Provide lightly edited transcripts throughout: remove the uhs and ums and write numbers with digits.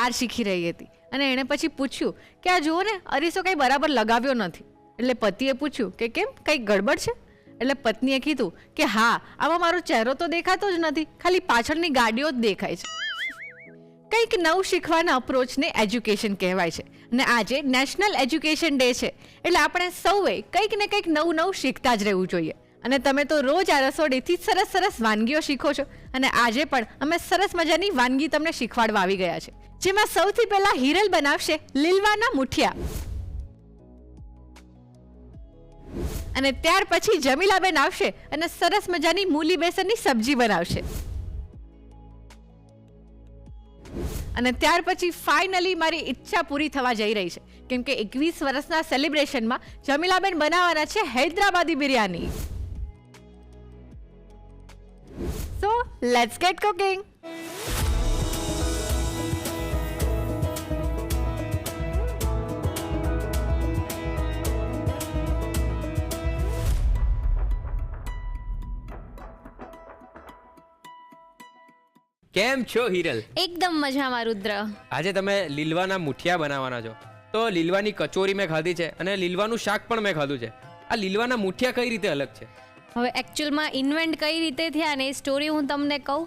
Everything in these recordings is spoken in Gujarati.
વાર શીખી રહી હતી અને એણે પછી પૂછ્યું કે આ જુઓ ને અરીસો કંઈ બરાબર લગાવ્યો નથી. એટલે પતિએ પૂછ્યું કે કેમ, કંઈક ગડબડ છે? એટલે પત્નીએ કીધું કે હા, આમાં મારો ચહેરો તો દેખાતો જ નથી, ખાલી પાછળની ગાડીઓ જ દેખાય છે. કંઈક નવું શીખવાના અપ્રોચને એજ્યુકેશન કહેવાય છે અને આજે નેશનલ એજ્યુકેશન ડે છે એટલે આપણે સૌએ કંઈક ને કંઈક નવું નવું શીખતા જ રહેવું જોઈએ. અને તમે તો રોજ આ રસોડીથી સરસ સરસ વાનગીઓ શીખો છો અને આજે પણ અમે સરસ મજાની વાનગી તમને શીખવાડવા આવી ગયા છે, જેમાં સૌથી પહેલા હિરલ બનાવશે લીલવાના મુઠિયા અને ત્યાર પછી જમીલાબેન આવશે અને સરસ મજાની મૂલી બેસનની સબ્જી બનાવશે અને ત્યાર પછી ફાઇનલી મારી ઈચ્છા પૂરી થવા જઈ રહી છે કેમ કે 21 વર્ષના સેલિબ્રેશનમાં જમીલાબેન બનાવવાના છે Hyderabadi biryani. So let's get cooking. કેમ છો હિરલ? એકદમ મજામાં રુદ્ર. આજે તમે લીલવાના મુઠિયા બનાવવાના છો. તો લીલવાની કચોરી મેં ખાધી છે અને લીલવાનું શાક પણ મેં ખાધું છે. આ લીલવાના મુઠિયા કઈ રીતે અલગ છે? હવે એકચ્યુઅલમાં ઇન્વેન્ટ કઈ રીતે થયા ને એ સ્ટોરી હું તમને કહું.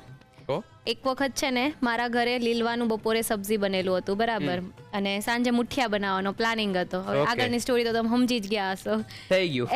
એક વખત છે ને મારા ઘરે લીલવાનું બપોરે સબ્જી બનેલું હતું, બરાબર, અને સાંજે મુઠિયા બનાવવાનો પ્લાનિંગ હતો. હવે આગળની સ્ટોરી તો તમે સમજી જ ગયા હશો. થઈ ગયું.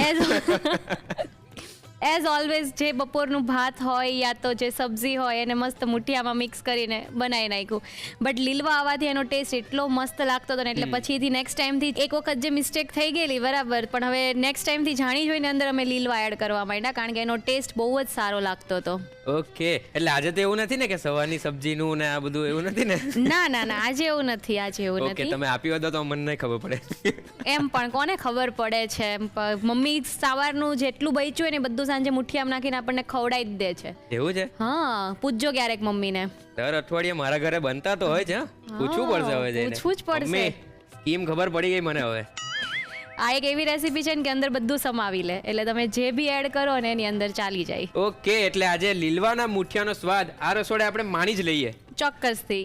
એઝ ઓલવેઝ જે બપોરનું ભાત હોય યા તો જે સબ્જી હોય એને મસ્ત મુઠિયામાં મિક્સ કરીને બનાવી નાખ્યું. બટ લીલવા આવવાથી એનો ટેસ્ટ એટલો મસ્ત લાગતો હતો ને એટલે પછીથી નેક્સ્ટ ટાઈમથી એક વખત જે મિસ્ટેક થઈ ગયેલી, બરાબર, પણ હવે નેક્સ્ટ ટાઈમથી જાણી જોઈને અંદર અમે લીલવા એડ કરવા માંડ્યા કારણ કે એનો ટેસ્ટ બહુ જ સારો લાગતો હતો. ઓકે, એટલે આજે તો એવું નથી ને કે સવારની સબ્જીનું ને આ બધું એવું નથી ને? ના ના ના, આજે એવું નથી, આજે એવું નથી. ઓકે, તમે આપી હોત તો મને નહીં ખબર પડે. એમ પણ કોને ખબર પડે છે, મમ્મી સવારનું જેટલું બચ્યું હોય ને બધું સાંજે મુઠિયામાં નાખીને આપણને ખવડાવી જ દે છે. એવું છે? હા, પૂછજો ક્યારેક મમ્મીને. દર અઠવાડિયે મારા ઘરે બનતા તો હોય છે. પૂછવું પડશે હવે જઈને. પૂછવું જ પડશે. સ્કીમ ખબર પડી ગઈ મને હવે. આ એક એવી રેસીપી છે ને કે અંદર બધું સમાવી લે એટલે તમે જે બી એડ કરો ને એની અંદર ચાલી જાય. ઓકે, એટલે આજે લીલવાના મુઠિયાનો સ્વાદ આ રસોડે આપણે માણી જ લઈએ. ચોક્કસથી.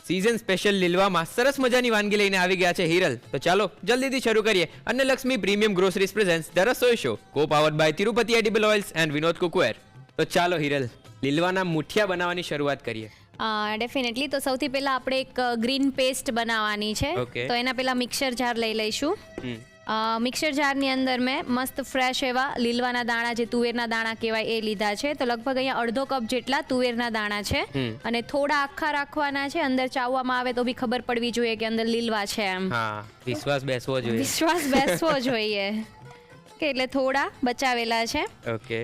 સીઝન સ્પેશિયલ લીલવામાં સરસ મજાની વાનગી લઈને આવી ગયા છે હિરલ. તો ચાલો જલ્દીથી શરૂ કરીએ. Annalakshmi premium groceries presents the Rasoi show, co powered by Tirupati edible oils and Vinod cookware. તો ચાલો હિરલ, લીલવાના મુઠિયા બનાવવાની શરૂઆત કરીએ. ડેફિનેટલી. તો સૌથી પહેલા આપણે એક ગ્રીન પેસ્ટ બનાવવાની છે. તો એના પહેલા મિક્સર જાર લઈ લઈશું. મિક્સર જારની અંદર મેં મસ્ત ફ્રેશ એવા લીલવાના દાણા, જે તુવેરના દાણા કહેવાય, એ લીધા છે. તો લગભગ અહીંયા અડધો કપ જેટલા તુવેરના દાણા છે અને થોડા આખા રાખવાના છે. અંદર ચાવવામાં આવે તો બી ખબર પડવી જોઈએ કે અંદર લીલવા છે એમ. વિશ્વાસ બેસવો જોઈએ. વિશ્વાસ બેસવો જોઈએ કે એટલે થોડા બચાવેલા છે. ઓકે.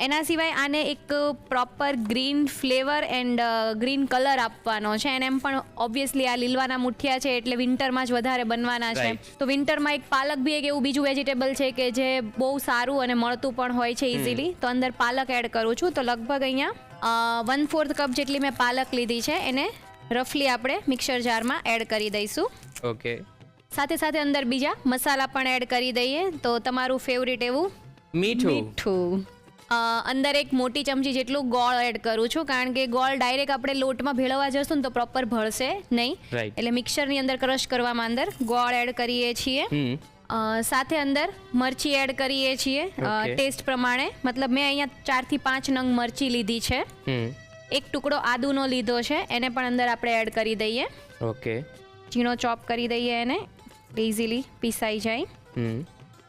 એના સિવાય આને એક proper green flavour and green colour આપવાનો છે. અને એમ પણ ઓબ્વિયસલી આ લીલવાના મુઠિયા છે એટલે વિન્ટરમાં જ વધારે બનવાના છે. તો વિન્ટરમાં એક પાલક બી એક એવું બીજું વેજીટેબલ છે કે જે બહુ સારું અને મળતું પણ હોય છે ઇઝીલી. તો અંદર પાલક એડ કરું છું. તો લગભગ અહીંયા 1/4 કપ જેટલી મેં પાલક લીધી છે. એને રફલી આપણે મિક્સર જારમાં એડ કરી દઈશું. ઓકે. સાથે સાથે અંદર બીજા મસાલા પણ એડ કરી દઈએ. તો તમારું ફેવરિટ એવું મીઠું. અંદર એક મોટી ચમચી જેટલું ગોળ એડ કરું છું કારણ કે ગોળ ડાયરેક્ટ આપણે લોટમાં ભેળવવા જશું ને તો પ્રોપર ભળશે નહીં. એટલે મિક્સરની અંદર ક્રશ કરવામાં અંદર ગોળ એડ કરીએ છીએ. સાથે અંદર મરચી એડ કરીએ છીએ ટેસ્ટ પ્રમાણે. મતલબ મેં અહીંયા 4 થી 5 નંગ મરચી લીધી છે. એક ટુકડો આદુનો લીધો છે, એને પણ અંદર આપણે એડ કરી દઈએ. ઓકે. ઝીણો ચોપ કરી દઈએ એને, ઇઝીલી પીસાઈ જાય.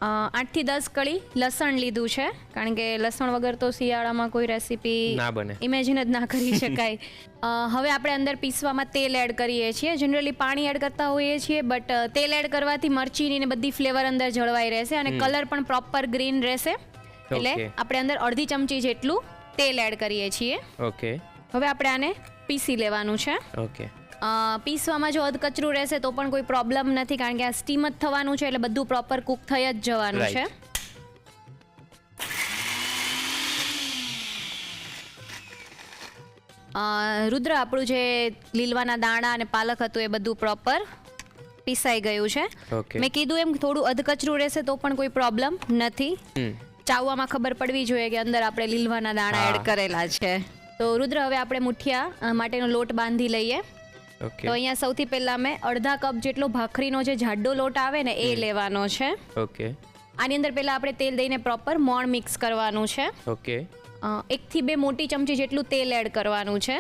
8 થી 10 કળી લસણ લીધું છે કારણ કે લસણ વગર તો શિયાળામાં કોઈ રેસીપી ના બને, ઇમેજિન જ ના કરી શકાય. હવે આપણે અંદર પીસવામાં તેલ એડ કરીએ છીએ. જનરલી પાણી એડ કરતા હોઈએ છીએ બટ તેલ એડ કરવાથી મરચીની ને બધી ફ્લેવર અંદર જળવાઈ રહેશે અને કલર પણ પ્રોપર ગ્રીન રહેશે. એટલે આપણે અંદર અડધી ચમચી જેટલું તેલ એડ કરીએ છીએ. ઓકે. હવે આપણે આને પીસી લેવાનું છે. ઓકે. પીસવામાં જો અધકચરું રહેશે તો પણ કોઈ પ્રોબ્લેમ નથી કારણ કે આ સ્ટીમ જ થવાનું છે એટલે બધું પ્રોપર કુક થઈ જ જવાનું છે. રુદ્ર, આપણું જે લીલવાના દાણા અને પાલક હતું એ બધું પ્રોપર પીસાઈ ગયું છે. મેં કીધું એમ થોડું અધકચરું રહેશે તો પણ કોઈ પ્રોબ્લેમ નથી. ચાવવામાં ખબર પડવી જોઈએ કે અંદર આપણે લીલવાના દાણા એડ કરેલા છે. તો રુદ્ર, હવે આપણે મુઠિયા માટેનો લોટ બાંધી લઈએ. ઓકે તો અહીંયા સૌથી પહેલા મેં અડધા કપ જેટલો ભાખરીનો જે જાડો લોટ આવે ને એ લેવાનો છે. ઓકે આની અંદર પહેલા આપણે તેલ દઈને પ્રોપર મોણ મિક્સ કરવાનું છે. ઓકે 1 થી 2 મોટી ચમચી જેટલું તેલ એડ કરવાનું છે.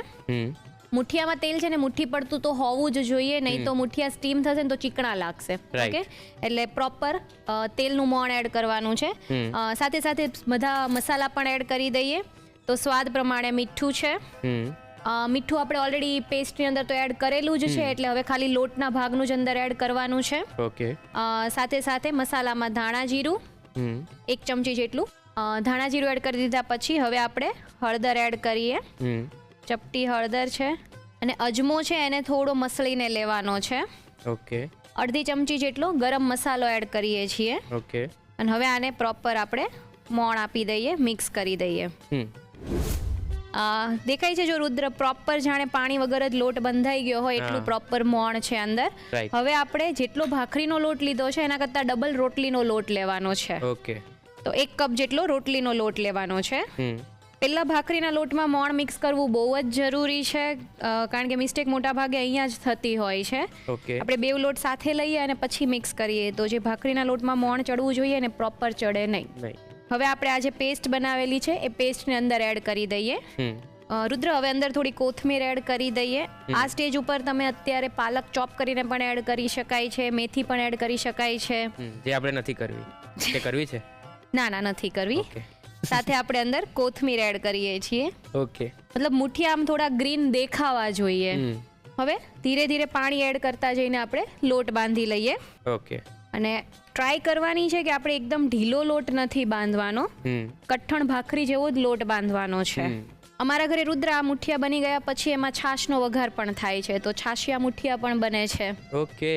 મુઠિયામાં તેલ છે ને મુઠ્ઠી પડતું તો હોવું જ જોઈએ, નહીં તો મુઠિયા સ્ટીમ થશે ને તો ચીકણા લાગશે. Right. ઓકે, એટલે પ્રોપર તેલનું મોણ એડ કરવાનું છે. સાથે સાથે બધા મસાલા પણ એડ કરી દઈએ. તો સ્વાદ પ્રમાણે મીઠું છે. મીઠું આપણે ઓલરેડી પેસ્ટની અંદર તો એડ કરેલું જ છે, એટલે હવે ખાલી લોટના ભાગનું જ અંદર એડ કરવાનું છે. ઓકે સાથે સાથે મસાલામાં ધાણા જીરું 1 ચમચી જેટલું ધાણા જીરું એડ કરી દીધા પછી હવે આપણે હળદર એડ કરીએ. ચપટી હળદર છે અને અજમો છે એને થોડો મસળીને લેવાનો છે. ઓકે અડધી ચમચી જેટલો ગરમ મસાલો એડ કરીએ છીએ. ઓકે અને હવે આને પ્રોપર આપણે મોણ આપી દઈએ, મિક્સ કરી દઈએ. દેખાય છે જો રુદ્ર, પ્રોપર જાણે પાણી વગર જ લોટ બંધાઈ ગયો હોય એટલું પ્રોપર મોણ છે અંદર. Right. હવે આપણે જેટલો ભાખરીનો લોટ લીધો છે એના કરતાં ડબલ રોટલીનો લોટ લેવાનો છે. ઓકે તો 1 કપ જેટલો રોટલીનો લોટ લેવાનો છે. પહેલા ભાખરીના લોટમાં મોણ મિક્સ કરવું બહુ જ જરૂરી છે, કારણ કે મિસ્ટેક મોટા ભાગે અહીંયા જ થતી હોય છે. ઓકે આપણે બે લોટ સાથે લઈએ અને પછી મિક્સ કરીએ તો જે ભાખરીના લોટમાં મોણ ચડવું જોઈએ ને પ્રોપર ચડે નહીં. હવે આપણે આ જે પેસ્ટ બનાવેલી છે એ પેસ્ટને અંદર એડ કરી દઈએ. રુદ્ર, હવે અંદર થોડી કોથમીર એડ કરી દઈએ. આ સ્ટેજ ઉપર તમે અત્યારે પાલક ચોપ કરીને પણ એડ કરી શકાય છે, મેથી પણ એડ કરી શકાય છે. જે આપણે નથી કરવી, તે કરવી છે? ના નથી કરવી. ઓકે સાથે આપણે અંદર કોથમીર એડ કરીએ છીએ. ઓકે મતલબ મુઠિયા આમ થોડા ગ્રીન દેખાવા જોઈએ. હવે ધીરે ધીરે પાણી એડ કરતા જઈને આપણે લોટ બાંધી લઈએ. ઓકે અને ટ્રાય કરવાની છે કે આપણે એકદમ ઢીલો લોટ નથી બાંધવાનો, કઠણ ભાખરી જેવો જ લોટ બાંધવાનો છે. અમારા ઘરે રુદ્ર આ મુઠિયા બની ગયા પછી એમાં છાશનો વઘાર પણ થાય છે, તો છાશિયા મુઠિયા પણ બને છે. ઓકે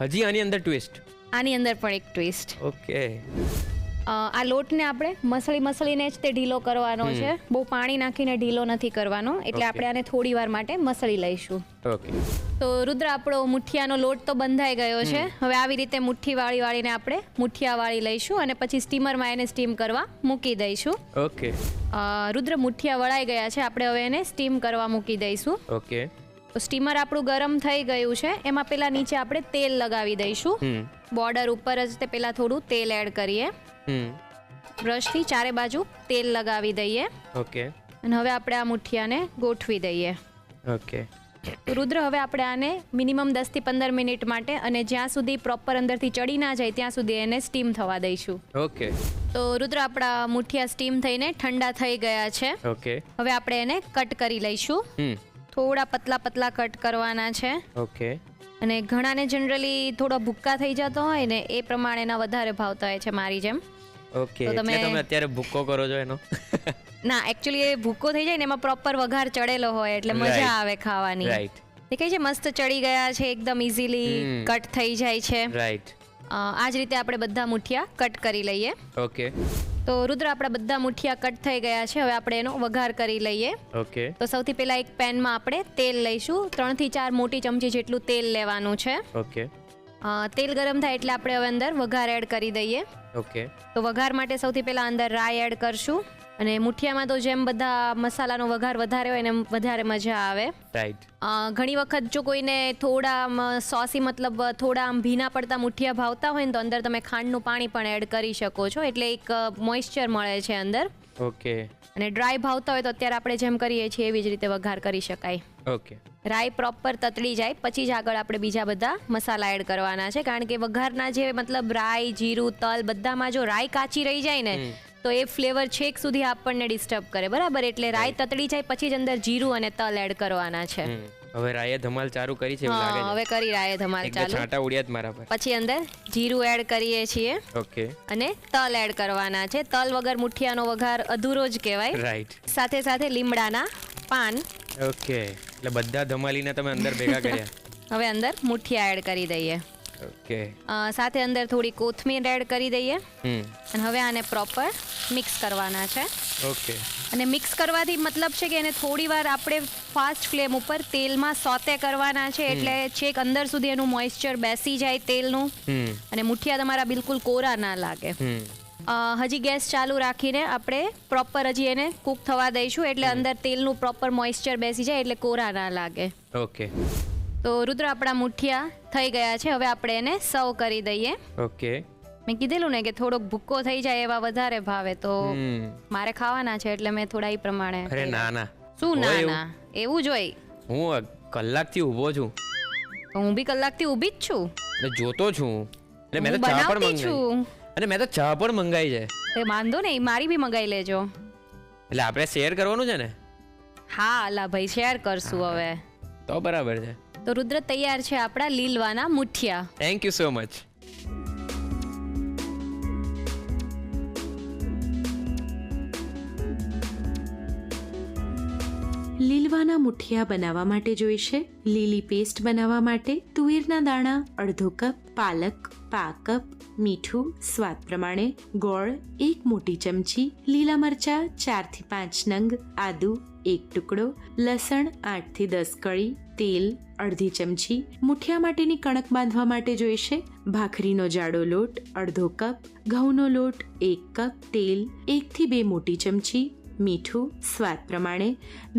હજી આની અંદર ટ્વિસ્ટ? આની અંદર પણ એક ટ્વિસ્ટ. ઓકે આ લોટને આપણે મસળીને જ તે ઢીલો કરવાનો છે, બહુ પાણી નાખીને ઢીલો નથી કરવાનો. એટલે આપણે આને થોડી વાર માટે મસળી લઈશું. ઓકે તો રુદ્ર, આપણો મુઠિયાનો લોટ તો બંધાઈ ગયો છે. હવે આવી રીતે મુઠ્ઠી વાળીને આપણે મુઠિયા વાળી લઈશું અને પછી સ્ટીમરમાં એને સ્ટીમ કરવા મૂકી દઈશું. ઓકે રુદ્ર, મુઠિયા વળાઈ ગયા છે, આપણે હવે એને સ્ટીમ કરવા મૂકી દઈશું. ઓકે તો સ્ટીમર આપણું ગરમ થઈ ગયું છે. એમાં પેલા નીચે આપણે તેલ લગાવી દઈશું. બોર્ડર ઉપર જ તે પેલા થોડું તેલ એડ કરીએ. બ્રશથી ચારે બાજુ તેલ લગાવી દઈએ. ઓકે અને હવે આપણે આ મુઠિયાને ગોઠવી દઈએ. ઓકે રુદ્ર, હવે આપણે આને મિનિમમ 10 થી 15 મિનિટ માટે અને જ્યાં સુધી પ્રોપર અંદરથી ચડી ના જાય ત્યાં સુધી એને સ્ટીમ થવા દઈશું. ઓકે તો રુદ્ર, આપણા મુઠિયા સ્ટીમ થઈને ઠંડા થઈ ગયા છે. ઓકે હવે આપણે એને કટ કરી લઈશું. થોડા પતલા કટ કરવાના છે. ઓકે અને ઘણાને જનરલી થોડો ભૂક્કા થઈ જતો હોય ને એ પ્રમાણેના વધારે ભાવતા હોય છે મારી જેમ. ઓકે તો એટલે તમે અત્યારે ભૂક્કો કરો છો એનો? ના, એકચ્યુઅલી એ ભૂક્કો થઈ જાય ને એમાં પ્રોપર વઘાર ચડેલો હોય એટલે મજા આવે ખાવાની. રાઈટ દેખાય છે મસ્ત ચડી ગયા છે, એકદમ ઇઝીલી કટ થઈ જાય છે. રાઈટ આ જ રીતે આપણે બધા મુઠિયા કટ કરી લઈએ. ઓકે તો રુદ્ર, આપણા બધા મુઠિયા કટ થઈ ગયા છે. હવે આપણે એનો વઘાર કરી લઈએ. ઓકે તો સૌથી પહેલા એક પેનમાં આપણે તેલ લઈશું. 3 થી 4 મોટી ચમચી જેટલું તેલ લેવાનું છે. ઓકે તેલ ગરમ થાય એટલે આપણે હવે અંદર વઘાર એડ કરી દઈએ. ઓકે તો વઘાર માટે સૌથી પહેલા અંદર રાઈ એડ કરશું. અને મુઠિયામાં તો જેમ બધા મસાલાનો વઘાર વધારે હોય ને વધારે મજા આવે. રાઈટ ઘણી વખત જો કોઈને થોડા સોસી મતલબ થોડા આમ ભીના પડતા મુઠિયા ભાવતા હોય ને તો અંદર તમે ખાંડનું પાણી પણ એડ કરી શકો છો, એટલે એક મોઇશ્ચર મળે છે અંદર. ઓકે અને ડ્રાય ભાવતા હોય તો અત્યારે આપણે જેમ કરીએ છીએ એવી જ રીતે વઘાર કરી શકાય. ઓકે રાઈ પ્રોપર તતડી જાય પછી જ આગળ આપણે બીજા બધા મસાલા એડ કરવાના છે, કારણ કે વઘારના જે મતલબ રાઈ, જીરું, તલ બધામાં જો રાઈ કાચી રહી જાય ને તો એ ફ્લેવર છેક સુધી આપણને ડિસ્ટર્બ કરે. બરાબર, એટલે રાઈ તતડી જાય પછી જ અંદર જીરું અને તલ એડ કરવાના છે. હવે રાયે ધમાલ ચાલુ કરી છે એવું લાગે છે. હવે કરી રાયે ધમાલ ચાલુ. છાંટા ઉડ્યા જ મારા પર. પછી અંદર જીરું એડ કરીએ છીએ. ઓકે અને તલ એડ કરવાના છે. તલ વગર મુઠિયાનો વઘાર અધૂરો જ કહેવાય. રાઈટ સાથે સાથે લીમડાના પાન. ઓકે એટલે બધા ધમાલીને તમે અંદર ભેગા કર્યા. હવે અંદર મુઠિયા એડ કરી દઈએ. ઓકે સાથે અંદર થોડી કોથમીર એડ કરી દઈએ. અને હવે આને પ્રોપર મિક્સ કરવાના છે. ઓકે અને મિક્સ કરવાથી મતલબ છે કે એને થોડી વાર આપણે ફાસ્ટ ફ્લેમ ઉપર તેલમાં સોતે કરવાના છે, એટલે છેક અંદર સુધી એનું મોઇશ્ચર બેસી જાય તેલનું અને મુઠિયા તમારા બિલકુલ કોરા ના લાગે. હજી ગેસ ચાલુ રાખીને આપણે પ્રોપર હજી એને કૂક થવા દઈશું, એટલે અંદર તેલનું પ્રોપર મોઇશ્ચર બેસી જાય એટલે કોરા ના લાગે. ઓકે તો રુદ્ર આપણા મુઠિયા થઈ ગયા છે. હવે આપણે એને સર્વ કરી દઈએ. ઓકે. મેં કીધેલું ને કે થોડોક ભૂક્કો થઈ જાય એવા વધારે ભાવે, તો મારે ખાવાના છે એટલે મેં થોડા એ પ્રમાણે. અરે ના ના, શું ના હોય એવું? ના, એવું જ હોય. હું કલાકથી ઊભો છું. તો હું બી કલાકથી ઊભી જ છું. એટલે જોતો છું. એટલે મેં હું તો ચા પણ બનાવતી મંગાવી. છું. અને મેં તો ચા પણ મંગાવી છે. તે વાંધો નહીં, મારી બી મંગાવી લેજો. એટલે આપણે શેર કરવાનું છે ને? હા અલા ભાઈ, શેર કરશું હવે. તો બરાબર છે. તો રુદ્ર તૈયાર છે આપણા લીલવાના મુઠિયા. Thank you so much. લીલવાના મુઠિયા બનાવવા માટે જોઈશે લીલી પેસ્ટ બનાવવા માટે તુવેરના દાણા અડધો કપ, પાલક પા કપ, મીઠું સ્વાદ પ્રમાણે, ગોળ 1 મોટી ચમચી, લીલા મરચા 4 થી 5 નંગ, આદુ 1 ટુકડો, લસણ 8 થી 10 કળી, તેલ અડધી ચમચી. મુઠિયા માટેની કણક બાંધવા માટે જોઈશે ભાખરીનો જાડો લોટ અડધો કપ, ઘઉંનો લોટ 1 કપ, તેલ 1 થી 2 મોટી ચમચી, મીઠું સ્વાદ પ્રમાણે,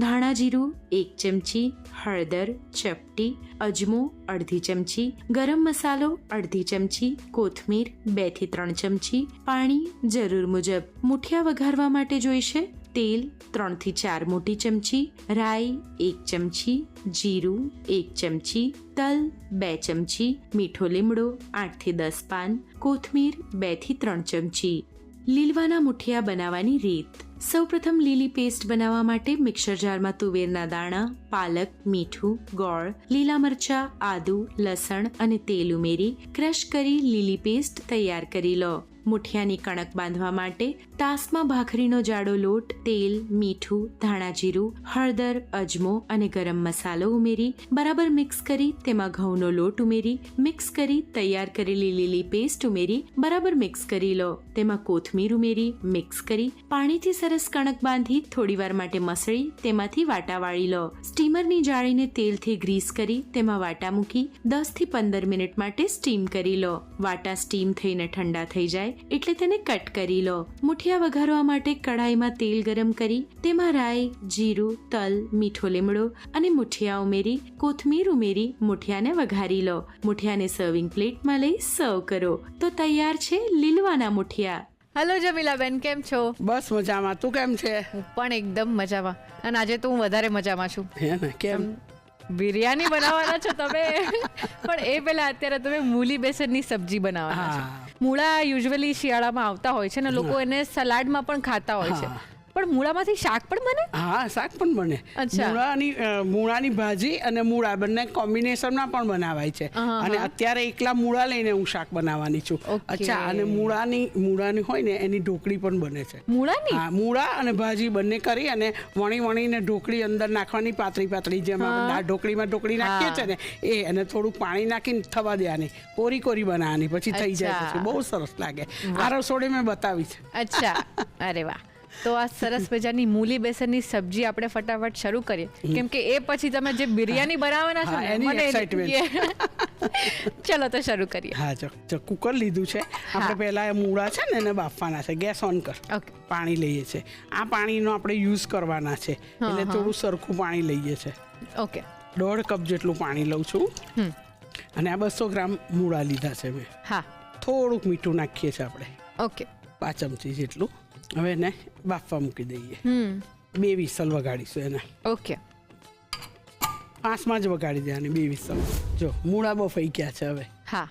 ધાણા જીરું 1 ચમચી, હળદર ચપટી, અજમો અડધી ચમચી, ગરમ મસાલો અડધી ચમચી, કોથમીર 2 થી 3 ચમચી, પાણી જરૂર મુજબ. મુઠિયા વઘારવા માટે જોઈશે તેલ 3 થી 4 મોટી ચમચી, રાઈ 1 ચમચી, જીરું 1 ચમચી, તલ 2 ચમચી, મીઠો લીમડો 8 થી 10 પાન, કોથમીર 2 થી 3 ચમચી. લીલવાના મુઠિયા બનાવવાની રીત. સૌપ્રથમ લીલી પેસ્ટ બનાવવા માટે મિક્સર જારમાં તુવેરના દાણા, પાલક, મીઠું, ગોળ, લીલા મરચા, આદુ, લસણ અને તેલ ઉમેરી ક્રશ કરી લીલી પેસ્ટ તૈયાર કરી લો. મુઠિયાની કણક બાંધવા માટે તાસમાં ભાખરીનો જાડો લોટ, તેલ, મીઠું, ધાણા જીરું, હળદર, અજમો અને ગરમ મસાલો ઉમેરી બરાબર મિક્સ કરી તેમાં ઘઉંનો લોટ ઉમેરી મિક્સ કરી તૈયાર કરેલી લીલી પેસ્ટ ઉમેરી બરાબર મિક્સ કરી લો. તેમાં કોથમીર ઉમેરી મિક્સ કરી પાણીથી સરસ કણક બાંધી થોડીવાર માટે મસળી તેમાંથી વાટા વાળી લો. સ્ટીમરની જાળીને તેલથી ગ્રીસ કરી તેમાં વાટા મૂકી 10 થી 15 મિનિટ માટે સ્ટીમ કરી લો. વાટા સ્ટીમ થઈને ઠંડા થઈ જાય એટલે તેને કટ કરી લો. મુઠિયા વઘારવા માટે કઢાઈમાં તેલ ગરમ કરી તેમાં રાઈ, જીરું, તલ, મીઠો લીમડો અને મુઠિયા ઉમેરી કોથમીર ઉમેરી મુઠિયાને વઘારી લો. મુઠિયાને સર્વિંગ પ્લેટમાં લઈ સર્વ કરો. તો તૈયાર છે લીલવાના મુઠિયા. હેલો જમીલાબેન, કેમ છો? બસ મજામાં. તું કેમ છે? હું પણ એકદમ મજામાં. અને આજે તો હું વધારે મજામાં છું. હે ને? કેમ? બિરયાની બનાવવાના છો તમે? પણ એ પહેલા અત્યારે તમે મૂલી બેસનની સબ્જી બનાવવાના છો. મૂળા યુઝ્યુઅલી શિયાળામાં આવતા હોય છે ને લોકો એને સલાડમાં પણ ખાતા હોય છે. પણ મૂળામાંથી શાક પણ બને? હા, શાક પણ બને. અચ્છા. મૂળાની ભાજી અને મૂળા બંને કોમ્બિનેશનમાં પણ બનાવાય છે. અને અત્યારે એકલા મૂળા લઈને હું શાક બનાવવાની છું. Okay. અચ્છા. અને મૂળાની હોય ને એની ઢોકળી પણ બને છે. મૂળાની? હા, મૂળા અને ભાજી બંને કરી અને વણીને ઢોકળી અંદર નાખવાની પાતળી જેમ આપણે દાળ ઢોકળીમાં ઢોકળી નાખીએ છે ને એ, અને થોડું પાણી નાખીને થવા દેવાની, કોરી બનાવવાની, પછી થઈ જાય. અચ્છા. પછી બહુ સરસ લાગે. આ રસોડી મેં બતાવી છે. અચ્છા. અરે વાહ. તો આ સરસ મજાની મૂલી બેસનની સબ્જી આપણે ફટાફટ શરૂ કરીએ, કેમ કે એ પછી તમે જે બિરયાની બનાવવાના છો ને એની મને excitement. ચલો તો શરૂ કરીએ. હા, જો કુકર લીધું છે આપણે. પહેલા એ મૂળા છે ને એને બાફવાના છે. ગેસ ઓન કર. ઓકે. પાણી લઈએ છે. આ પાણીનો આપણે યુઝ કરવાના છે એટલે થોડું સરખું પાણી લઈએ છે. ઓકે. 1.5 કપ જેટલું પાણી લઉં છું. અને આ 200 ગ્રામ મૂળા લીધા છે મેં. હા. થોડુંક મીઠું નાખીએ છીએ આપણે, ઓકે. 5 ચમચી જેટલું. હવે એને બાફવા મૂકી દઈએ. 2 વિસલ વગાડીશું એને. ઓકે. 5માં જ વગાડી દેવાની, 2 વિસલ. જો મૂળા બફાઈ ગયા છે. હા.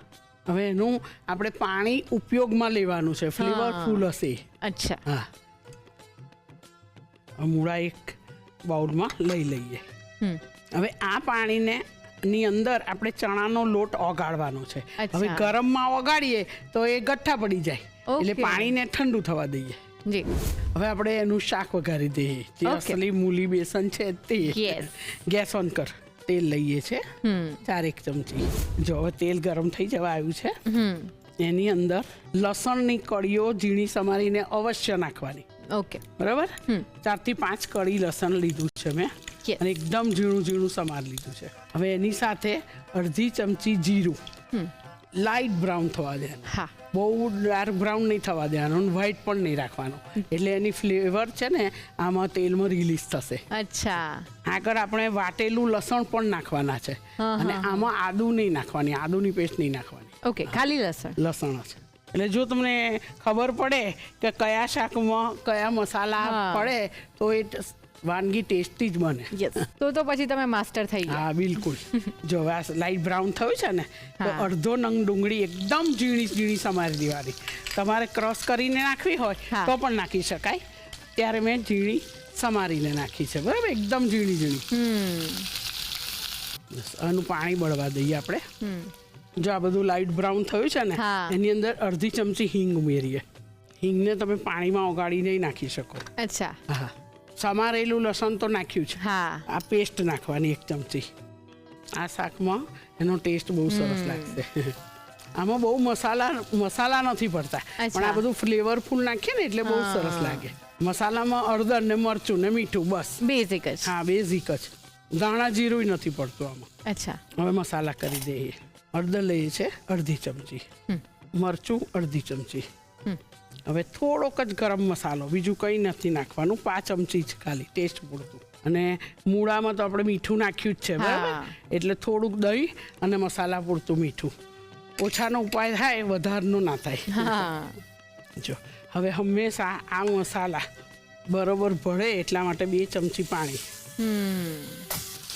હવે એનું આપણે પાણી ઉપયોગમાં લેવાનું છે, ફ્લેવરફુલ હશે. અચ્છા. હા. મૂળા એક બાઉલમાં લઈ લઈએ. હવે આ પાણીને ની અંદર આપણે ચણાનો લોટ ઓગાળવાનો છે. હવે ગરમમાં ઓગાળીએ તો એ ગઠ્ઠા પડી જાય, એટલે પાણીને ઠંડુ થવા દઈએ. જી. હવે આપણે એનું શાક વઘારી દઈએ. જે અસલી મૂલી બેસન છે તે. ગેસ ઓન કર. તેલ લઈએ છે 4 ચમચી. જો હવે તેલ ગરમ થઈ જવા આવ્યું છે. એની અંદર લસણની કળીઓ ઝીણી સમારીને અવશ્ય નાખવાની. ઓકે. બરાબર. 4 થી 5 કળી લસણ લીધું છે મેં, અને એકદમ ઝીણું સમાર લીધું છે. હવે એની સાથે અડધી ચમચી જીરું, લાઇટ બ્રાઉન થવા દેવાનું, હા બહુ ડાર્ક બ્રાઉન નહીં થવા દેવાનું, વ્હાઈટ પણ નહીં રાખવાનું, એટલે એની ફ્લેવર છે ને આમાં તેલમાં રિલીઝ થશે. અચ્છા આગળ આપણે વાટેલું લસણ પણ નાખવાના છે, અને આમાં આદુ નહીં નાખવાની, આદુની પેસ્ટ નહીં નાખવાની, ઓકે ખાલી લસણ. લસણ જ. એટલે જો તમને ખબર પડે કે કયા શાકમાં કયા મસાલા પડે તો એ વાનગી ટેસ્ટી જ બને. યસ તો પછી તમે માસ્ટર થઈ ગયા. હા બિલકુલ. જો આ લાઈટ બ્રાઉન થયું છે ને તો અડધો નંગ ડુંગળી એકદમ ઝીણી ઝીણી સમારી દેવાની. તમારે ક્રશ કરીને નાખવી હોય તો પણ નાખી શકાય, ત્યારે મેં ઝીણી સમારીને નાખી છે, બરાબર, એકદમ ઝીણી ઝીણી. બસ આનું પાણી બળવા દઈએ આપણે. જો આ બધું લાઈટ બ્રાઉન થયું છે ને એની અંદર અડધી ચમચી હિંગ ઉમેરીએ. હિંગને તમે પાણીમાં ઓગાળી નહીં નાખી શકો. અચ્છા હા, સમારેલું લસણ તો નાખ્યું છે, હા આ પેસ્ટ નાખવાની 1 ચમચી. આ શાકમાં એનો ટેસ્ટ બહુ સરસ લાગશે. આમાં બહુ મસાલા નથી પડતા, પણ આ બધું ફ્લેવરફુલ નાખીએ ને એટલે બહુ સરસ લાગે. મસાલામાં હળદર ને મરચું ને મીઠું, બસ બેઝિક જ. હા બેઝિક જ. ધાણા જીરું નથી પડતું આમાં. અચ્છા હવે મસાલા કરી દઈએ. હળદર લઈએ છે અડધી ચમચી, મરચું અડધી ચમચી. હવે થોડોક જ ગરમ મસાલો, બીજું કંઈ નથી નાખવાનું, 5 ચમચી જ ખાલી ટેસ્ટ પૂરતું. અને મૂળામાં તો આપણે મીઠું નાખ્યું જ છે, બરાબર, એટલે થોડુંક દહીં અને મસાલા પૂરતું મીઠું. ઓછાનો ઉપાય થાય, વધારનો ના થાય. જો હવે હંમેશા આ મસાલા બરોબર ભળે એટલા માટે 2 ચમચી પાણી.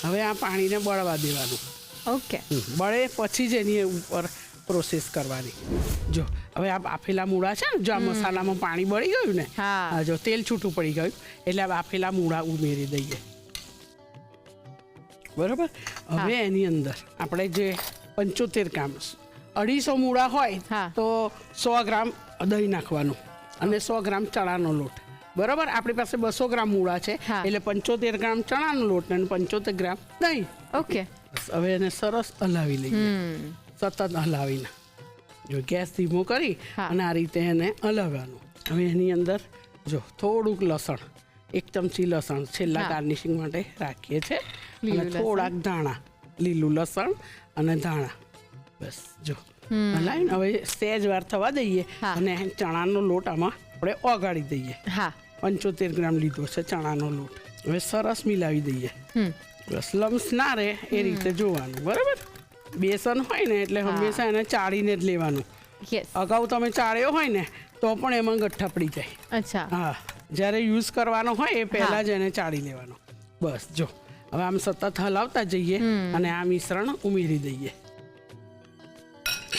હવે આ પાણીને બળવા દેવાનું. ઓકે બળે પછી જ એની ઉપર પ્રોસેસ કરવાની. જો હવે આ બાફેલા મૂળા છે ને, જો આ મસાલામાં પાણી બળી ગયું ને, જો તેલ છૂટું પડી ગયું એટલે આ બાફેલા મૂળા ઉમેરી દઈએ, બરાબર. હવે એની અંદર આપણે જે 75 ગ્રામ, 250 મૂળા હોય તો 100 ગ્રામ દહીં નાખવાનું અને 100 ગ્રામ ચણાનો લોટ, બરાબર. આપણી પાસે 200 ગ્રામ મૂળા છે એટલે 75 ગ્રામ ચણાનો લોટ અને 75 ગ્રામ દહીં. ઓકે હવે એને સરસ હલાવી લઈએ, સતત હલાવીને. જો ગેસ ધીમો કરી અને આ રીતે એને હલાવવાનું. હવે એની અંદર જો થોડુંક લસણ, 1 ચમચી લસણ છેલ્લા ગાર્નિશિંગ માટે રાખીએ છીએ, અને થોડાક ધાણા, લીલું લસણ અને ધાણા. બસ જો હલાવીને હવે સહેજ વાર થવા દઈએ અને ચણાનો લોટ આમાં આપણે ઓગાળી દઈએ. 75 ગ્રામ લીધો છે ચણાનો લોટ. હવે સરસ મિલાવી દઈએ, બસ લમ્સ ના રહે એ રીતે જોવાનું, બરાબર. બેસન હોય ને એટલે હંમેશા એને ચાળીને જ લેવાનું. અગાઉ તમે ચાળ્યો હોય ને તો પણ એમાં ગઠ્ઠા પડી જાય. અચ્છા હા, જ્યારે યુઝ કરવાનો હોય એ પહેલાં જ એને ચાળી લેવાનો. બસ જો હવે આમ સતત હલાવતા જઈએ અને આ મિશ્રણ ઉમેરી દઈએ.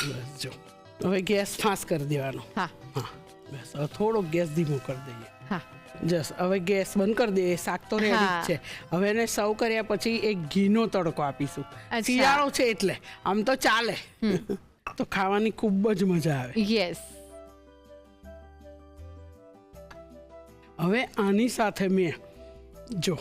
બસ જો હવે ગેસ ફાંસ કરી દેવાનો. હા બસ હવે થોડો ગેસ ધીમો કરી દઈએ. જસ હવે ગેસ બંધ કરી દઈએ. શાક તો રેડી જ છે. હવે એને સર્વ કર્યા પછી એક ઘીનો તડકો આપીશું. શિયાળો છે એટલે આમ તો ચાલે, તો ખાવાની ખૂબ જ મજા આવે. યસ. હવે આની સાથે મેં જો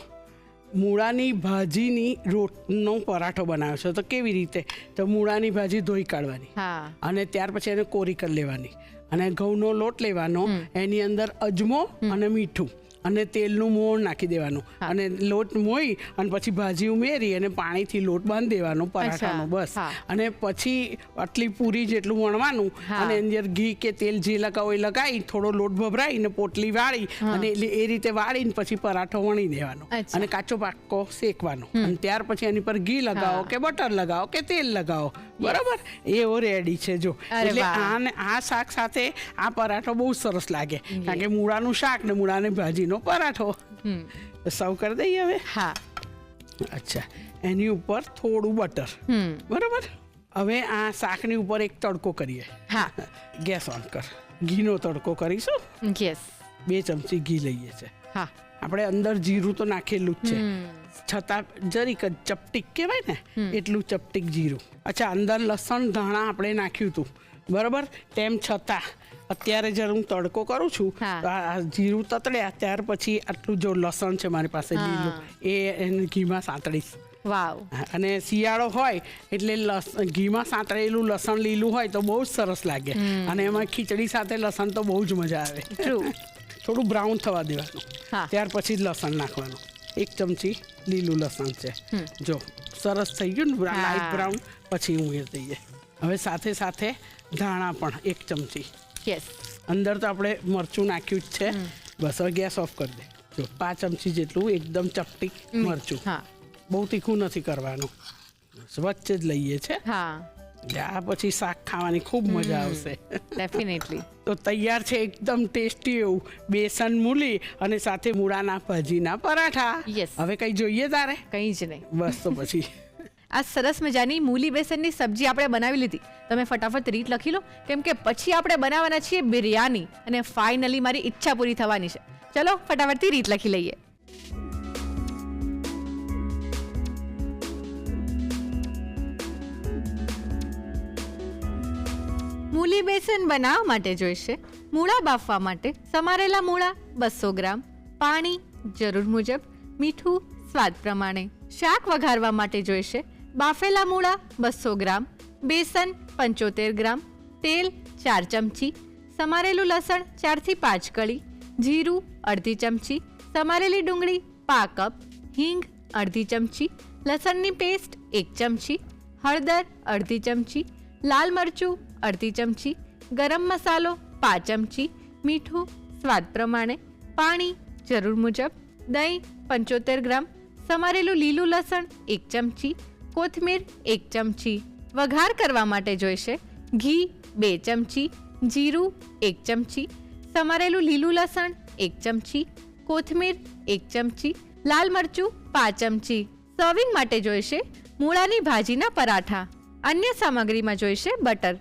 મૂળાની ભાજીની રોટનો પરાઠો બનાવ્યો છે. તો કેવી રીતે? તો મૂળાની ભાજી ધોઈ કાઢવાની અને ત્યાર પછી એને કોરી કરી લેવાની અને ઘઉંનો લોટ લેવાનો, એની અંદર અજમો અને મીઠું અને તેલનું મોણ નાખી દેવાનું અને લોટ મોઈ અને પછી ભાજી ઉમેરી અને પાણીથી લોટ બાંધી દેવાનો પરાઠાનો. બસ. અને પછી આટલી પૂરી જેટલું વણવાનું અને એની અંદર ઘી કે તેલ જે લગાવો એ લગાવી થોડો લોટ ભભરાઈને પોટલી વાળી અને એ રીતે વાળીને પછી પરાઠો વણી દેવાનો અને કાચો પાકો શેકવાનો. અને ત્યાર પછી એની પર ઘી લગાવો કે બટર લગાવો કે તેલ લગાવો, બરાબર. એવો રેડી છે. જો એટલે આ શાક સાથે આ પરાઠો બહુ સરસ લાગે, કારણ કે મૂળાનું શાક ને મૂળાની ભાજીનો પરાઠો. સર્વ કરી દઈએ હવે. હા અચ્છા, એની ઉપર થોડું બટર, બરાબર. હવે આ શાકની ઉપર એક તડકો કરીએ. હા, ગેસ ઓન કર. ઘીનો તડકો કરીશું. યસ. 2 ચમચી ઘી લઈએ છે. હા, આપણે અંદર જીરું તો નાખેલું જ છે, છતાં જરીક જ ચપટીક કહેવાય ને એટલું ચપટીક જીરું. અચ્છા, અંદર લસણ ધાણા આપણે નાખ્યું હતું, બરાબર. તેમ છતાં અત્યારે જ્યારે હું તડકો કરું છું તો આ જીરું તતડ્યા ત્યાર પછી આટલું જો લસણ છે મારી પાસે લીલું, એ એને ઘીમાં સાંતળીશ. વાવ. અને શિયાળો હોય એટલે ઘીમાં સાંતળેલું લસણ લીલું હોય તો બહુ જ સરસ લાગે. અને એમાં ખીચડી સાથે લસણ તો બહુ જ મજા આવે. થોડું બ્રાઉન થવા દેવાનું, ત્યાર પછી જ લસણ નાખવાનું. 1 ચમચી લીલું લસણ છે. જો સરસ થઈ ગયું ને લાઈટ બ્રાઉન, પછી ઉમેરી દઈએ. હવે સાથે સાથે ધાણા પણ 1 ચમચી. યસ. અંદર તો આપણે મરચું નાખ્યું જ છે. બસ હવે ગેસ ઓફ કરી દે. જો 5 ચમચી જેટલું એકદમ ચપટી મરચું. હા બહુ તીખું નથી કરવાનું, બસ વચ્ચે જ લઈએ છે. હા એટલે આ પછી શાક ખાવાની ખૂબ મજા આવશે. ડેફિનેટલી. તો તૈયાર છે એકદમ ટેસ્ટી એવું બેસન મૂલી અને સાથે મૂળાના ભાજીના પરાઠા. Yes. હવે કઈ જોઈએ તારે? કંઈ જ નહીં. બસ તો પછી આ સરસ મજાની મૂલી બેસનની સબ્જી આપણે બનાવી લીધી. તમે ફટાફટ રીત લખી લો, કેમ કે પછી આપણે બનાવવાના છીએ બિરયાની અને ફાઇનલી મારી ઈચ્છા પૂરી થવાની છે. ચલો ફટાફટથી રીત લખી લઈએ. મૂલી બેસન બનાવવા માટે જોઈશે મૂળા બાફવા માટે સમારેલા મૂળા 200 ગ્રામ, પાણી જરૂર મુજબ, મીઠું સ્વાદ પ્રમાણે. શાક વઘારવા માટે જોઈશે બાફેલા મૂળા 200 ગ્રામ, બેસન 75 ગ્રામ, તેલ 4 ચમચી, સમારેલું લસણ 4 થી 5 કળી, જીરું અડધી ચમચી, સમારેલી ડુંગળી પા કપ, હિંગ અડધી ચમચી, લસણની પેસ્ટ 1 ચમચી, હળદર અડધી ચમચી, લાલ મરચું અડધી ચમચી, ગરમ મસાલો 5 ચમચી, મીઠું સ્વાદ પ્રમાણે, પાણી જરૂર મુજબ, દહીં 75 ગ્રામ, સમારેલું લીલું લસણ 1 ચમચી, કોથમીર 1 ચમચી. વઘાર કરવા માટે જોઈશે ઘી 2 ચમચી, જીરું 1 ચમચી, સમારેલું લીલું લસણ 1 ચમચી, કોથમીર 1 ચમચી, લાલ મરચું 5 ચમચી. સર્વિંગ માટે જોઈશે મૂળાની ભાજીના પરાઠા. અન્ય સામગ્રીમાં જોઈશે બટર.